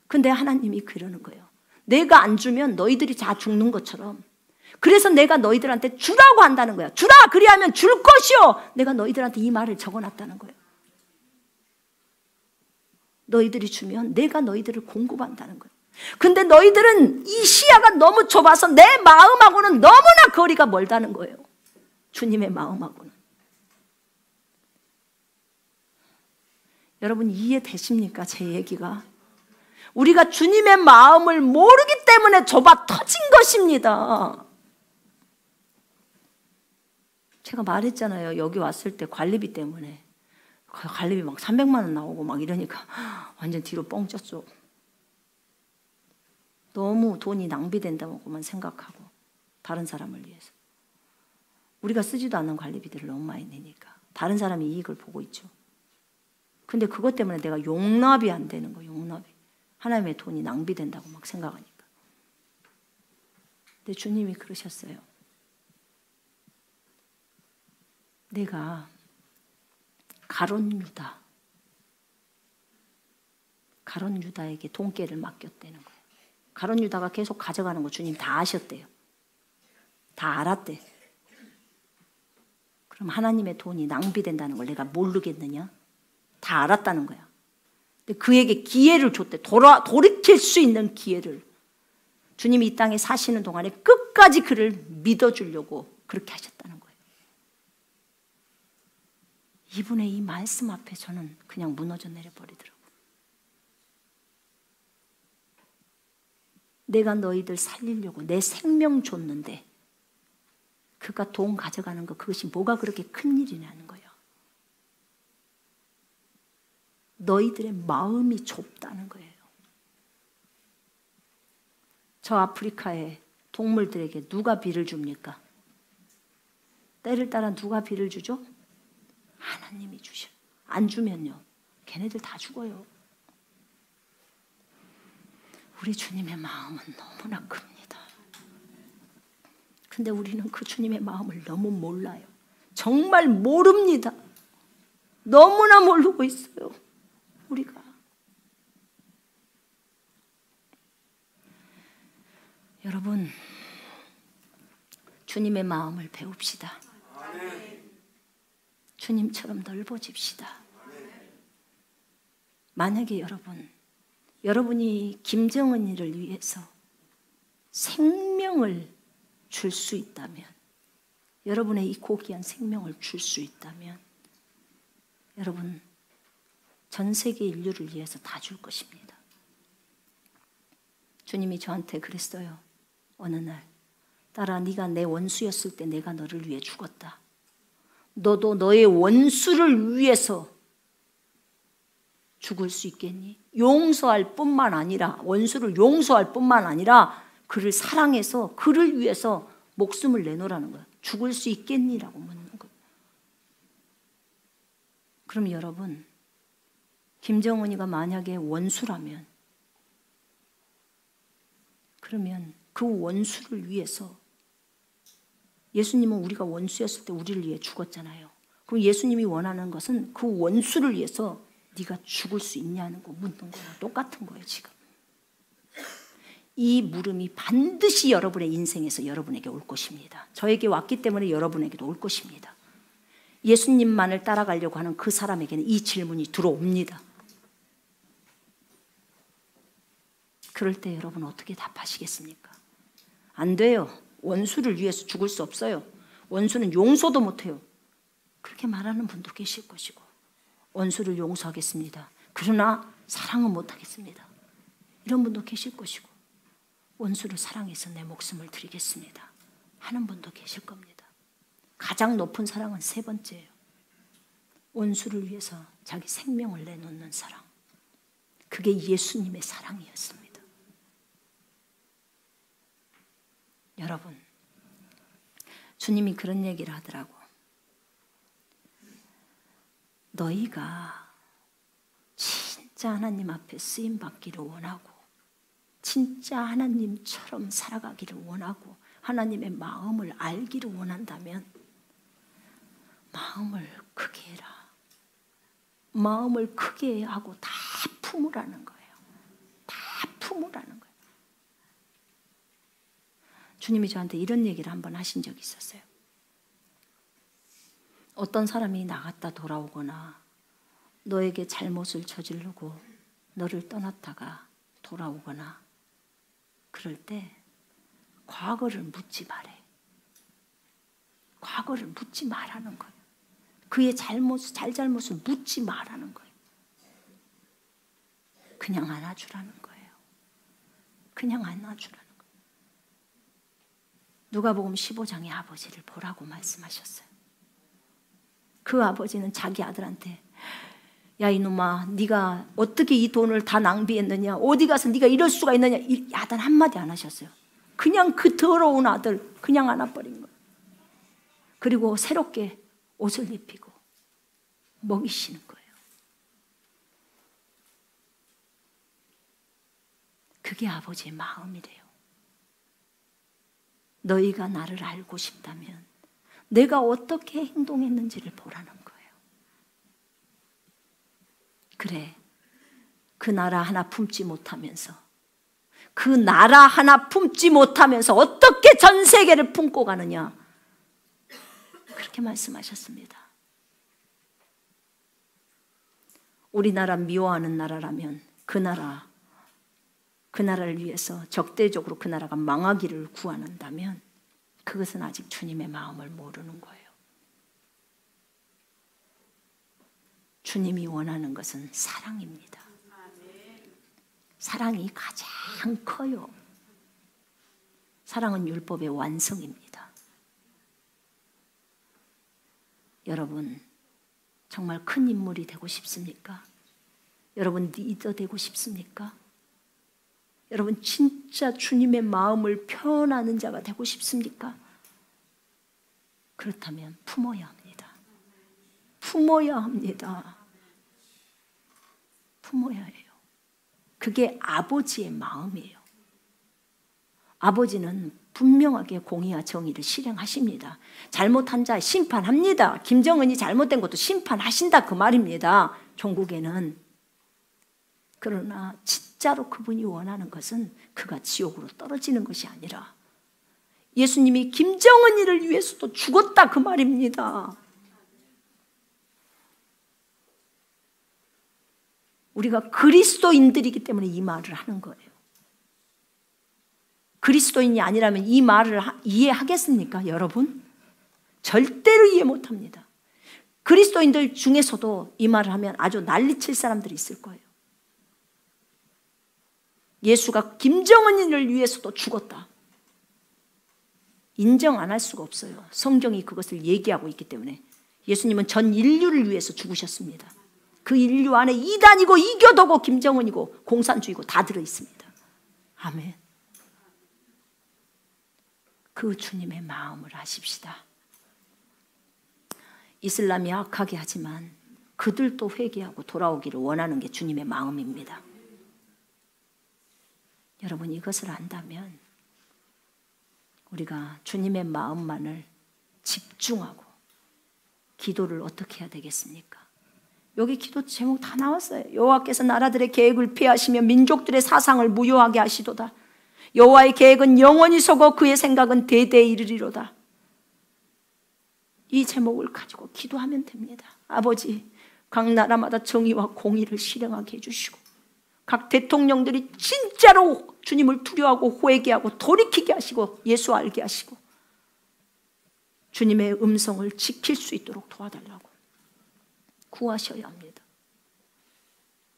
근데 하나님이 그러는 거예요. 내가 안 주면 너희들이 다 죽는 것처럼, 그래서 내가 너희들한테 주라고 한다는 거야. 주라! 그리하면 줄 것이요. 내가 너희들한테 이 말을 적어놨다는 거예요. 너희들이 주면 내가 너희들을 공급한다는 거예요. 근데 너희들은 이 시야가 너무 좁아서 내 마음하고는 너무나 거리가 멀다는 거예요. 주님의 마음하고는. 여러분 이해되십니까? 제 얘기가. 우리가 주님의 마음을 모르기 때문에 좁아 터진 것입니다. 제가 말했잖아요. 여기 왔을 때 관리비 때문에. 관리비 막 300만 원 나오고 막 이러니까 완전 뒤로 뻥 쪘죠. 너무 돈이 낭비된다고만 생각하고, 다른 사람을 위해서. 우리가 쓰지도 않는 관리비들을 너무 많이 내니까 다른 사람이 이익을 보고 있죠. 근데 그것 때문에 내가 용납이 안 되는 거예요. 용납이. 하나님의 돈이 낭비된다고 막 생각하니까. 근데 주님이 그러셨어요. 내가 가룟 유다에게 돈깨를 맡겼다는 거예요. 가룟 유다가 계속 가져가는 거 주님 다 아셨대요. 다 알았대. 그럼 하나님의 돈이 낭비된다는 걸 내가 모르겠느냐? 다 알았다는 거야. 근데 그에게 기회를 줬대. 돌이킬 수 있는 기회를. 주님이 이 땅에 사시는 동안에 끝까지 그를 믿어주려고 그렇게 하셨다는 거예요. 이분의 이 말씀 앞에 저는 그냥 무너져 내려버리더라고요. 내가 너희들 살리려고 내 생명 줬는데 그가 돈 가져가는 거, 그것이 뭐가 그렇게 큰 일이냐는 거예요. 너희들의 마음이 좁다는 거예요. 저 아프리카의 동물들에게 누가 비를 줍니까? 때를 따라 누가 비를 주죠? 하나님이 주셔. 안 주면요, 걔네들 다 죽어요. 우리 주님의 마음은 너무나 큽니다. 근데 우리는 그 주님의 마음을 너무 몰라요. 정말 모릅니다. 너무나 모르고 있어요, 우리가. 여러분, 주님의 마음을 배웁시다. 주님처럼 넓어집시다. 만약에 여러분이 김정은이를 위해서 생명을 줄 수 있다면, 여러분의 이 고귀한 생명을 줄 수 있다면, 여러분 전 세계 인류를 위해서 다 줄 것입니다. 주님이 저한테 그랬어요. 어느 날, 딸아, 네가 내 원수였을 때 내가 너를 위해 죽었다. 너도 너의 원수를 위해서 죽을 수 있겠니? 용서할 뿐만 아니라, 원수를 용서할 뿐만 아니라 그를 사랑해서 그를 위해서 목숨을 내놓으라는 거야. 죽을 수 있겠니? 라고 묻는 거예요. 그럼 여러분, 김정은이가 만약에 원수라면, 그러면 그 원수를 위해서, 예수님은 우리가 원수였을 때 우리를 위해 죽었잖아요. 그럼 예수님이 원하는 것은 그 원수를 위해서 네가 죽을 수 있냐는 거 묻는 거랑 똑같은 거예요, 지금. 이 물음이 반드시 여러분의 인생에서 여러분에게 올 것입니다. 저에게 왔기 때문에 여러분에게도 올 것입니다. 예수님만을 따라가려고 하는 그 사람에게는 이 질문이 들어옵니다. 그럴 때 여러분 어떻게 답하시겠습니까? 안 돼요. 원수를 위해서 죽을 수 없어요. 원수는 용서도 못해요. 그렇게 말하는 분도 계실 것이고, 원수를 용서하겠습니다. 그러나 사랑은 못하겠습니다. 이런 분도 계실 것이고, 원수를 사랑해서 내 목숨을 드리겠습니다 하는 분도 계실 겁니다. 가장 높은 사랑은 세 번째예요. 원수를 위해서 자기 생명을 내놓는 사랑. 그게 예수님의 사랑이었습니다. 여러분, 주님이 그런 얘기를 하더라고. 너희가 진짜 하나님 앞에 쓰임받기를 원하고 진짜 하나님처럼 살아가기를 원하고 하나님의 마음을 알기를 원한다면 마음을 크게 해라. 마음을 크게 하고 다 품으라는 거예요. 다 품으라는 거예요. 주님이 저한테 이런 얘기를 한번 하신 적이 있었어요. 어떤 사람이 나갔다 돌아오거나 너에게 잘못을 저지르고 너를 떠났다가 돌아오거나 그럴 때 과거를 묻지 말해. 과거를 묻지 말라는 거예요. 그의 잘잘못을 묻지 말라는 거예요. 그냥 안아주라는 거예요. 그냥 안아주라는 거예요. 누가복음 15장의 아버지를 보라고 말씀하셨어요. 그 아버지는 자기 아들한테 야 이놈아 네가 어떻게 이 돈을 다 낭비했느냐, 어디 가서 네가 이럴 수가 있느냐, 야단 한마디 안 하셨어요. 그냥 그 더러운 아들 그냥 안아버린 거예요. 그리고 새롭게 옷을 입히고 먹이시는 거예요. 그게 아버지의 마음이래요. 너희가 나를 알고 싶다면 내가 어떻게 행동했는지를 보라는 거예요. 그래, 그 나라 하나 품지 못하면서 그 나라 하나 품지 못하면서 어떻게 전 세계를 품고 가느냐, 그렇게 말씀하셨습니다. 우리나라 미워하는 나라라면 그 나라를 위해서 적대적으로 그 나라가 망하기를 구한다면 그것은 아직 주님의 마음을 모르는 거예요. 주님이 원하는 것은 사랑입니다. 사랑이 가장 커요. 사랑은 율법의 완성입니다. 여러분 정말 큰 인물이 되고 싶습니까? 여러분 리더 되고 싶습니까? 여러분 진짜 주님의 마음을 표현하는 자가 되고 싶습니까? 그렇다면 품어야 합니다. 품어야 합니다. 품어야 해요. 그게 아버지의 마음이에요. 아버지는 분명하게 공의와 정의를 실행하십니다. 잘못한 자 심판합니다. 김정은이 잘못된 것도 심판하신다 그 말입니다. 종국에는. 그러나 진짜로 그분이 원하는 것은 그가 지옥으로 떨어지는 것이 아니라 예수님이 김정은이를 위해서도 죽었다 그 말입니다. 우리가 그리스도인들이기 때문에 이 말을 하는 거예요. 그리스도인이 아니라면 이 말을 이해하겠습니까, 여러분? 절대로 이해 못합니다. 그리스도인들 중에서도 이 말을 하면 아주 난리칠 사람들이 있을 거예요. 예수가 김정은이를 위해서도 죽었다. 인정 안 할 수가 없어요. 성경이 그것을 얘기하고 있기 때문에. 예수님은 전 인류를 위해서 죽으셨습니다. 그 인류 안에 이단이고 이교도고 김정은이고 공산주의고 다 들어있습니다. 아멘. 그 주님의 마음을 아십시다. 이슬람이 악하게 하지만 그들도 회개하고 돌아오기를 원하는 게 주님의 마음입니다. 여러분 이것을 안다면 우리가 주님의 마음만을 집중하고 기도를 어떻게 해야 되겠습니까? 여기 기도 제목 다 나왔어요. 여호와께서 나라들의 계획을 피하시며 민족들의 사상을 무효하게 하시도다. 여호와의 계획은 영원히 서고 그의 생각은 대대에 이르리로다. 이 제목을 가지고 기도하면 됩니다. 아버지, 각 나라마다 정의와 공의를 실행하게 해주시고 각 대통령들이 진짜로 주님을 두려워하고 회개하고 돌이키게 하시고 예수 알게 하시고 주님의 음성을 지킬 수 있도록 도와달라고 구하셔야 합니다.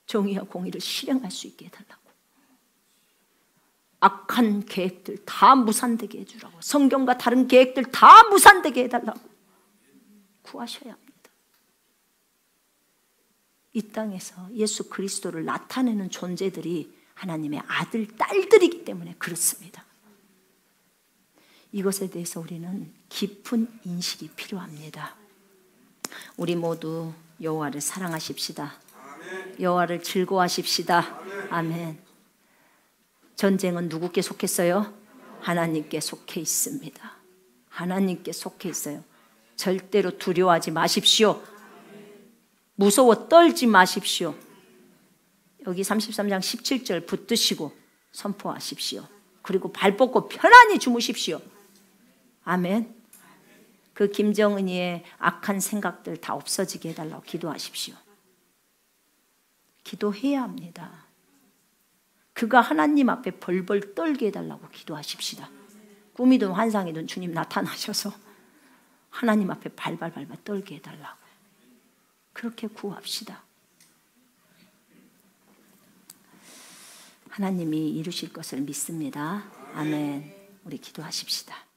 정의와 공의를 실행할 수 있게 해달라고. 악한 계획들 다 무산되게 해주라고. 성경과 다른 계획들 다 무산되게 해달라고 구하셔야 합니다. 이 땅에서 예수 그리스도를 나타내는 존재들이 하나님의 아들, 딸들이기 때문에 그렇습니다. 이것에 대해서 우리는 깊은 인식이 필요합니다. 우리 모두 여호와를 사랑하십시다. 여호와를 즐거워하십시다. 아멘. 전쟁은 누구께 속했어요? 하나님께 속해 있습니다. 하나님께 속해 있어요. 절대로 두려워하지 마십시오. 무서워 떨지 마십시오. 여기 33장 17절 붙드시고 선포하십시오. 그리고 발 뻗고 편안히 주무십시오. 아멘. 그 김정은이의 악한 생각들 다 없어지게 해달라고 기도하십시오. 기도해야 합니다. 그가 하나님 앞에 벌벌 떨게 해달라고 기도하십시다. 꿈이든 환상이든 주님 나타나셔서 하나님 앞에 발발 떨게 해달라고 그렇게 구합시다. 하나님이 이루실 것을 믿습니다. 아멘. 우리 기도하십시다.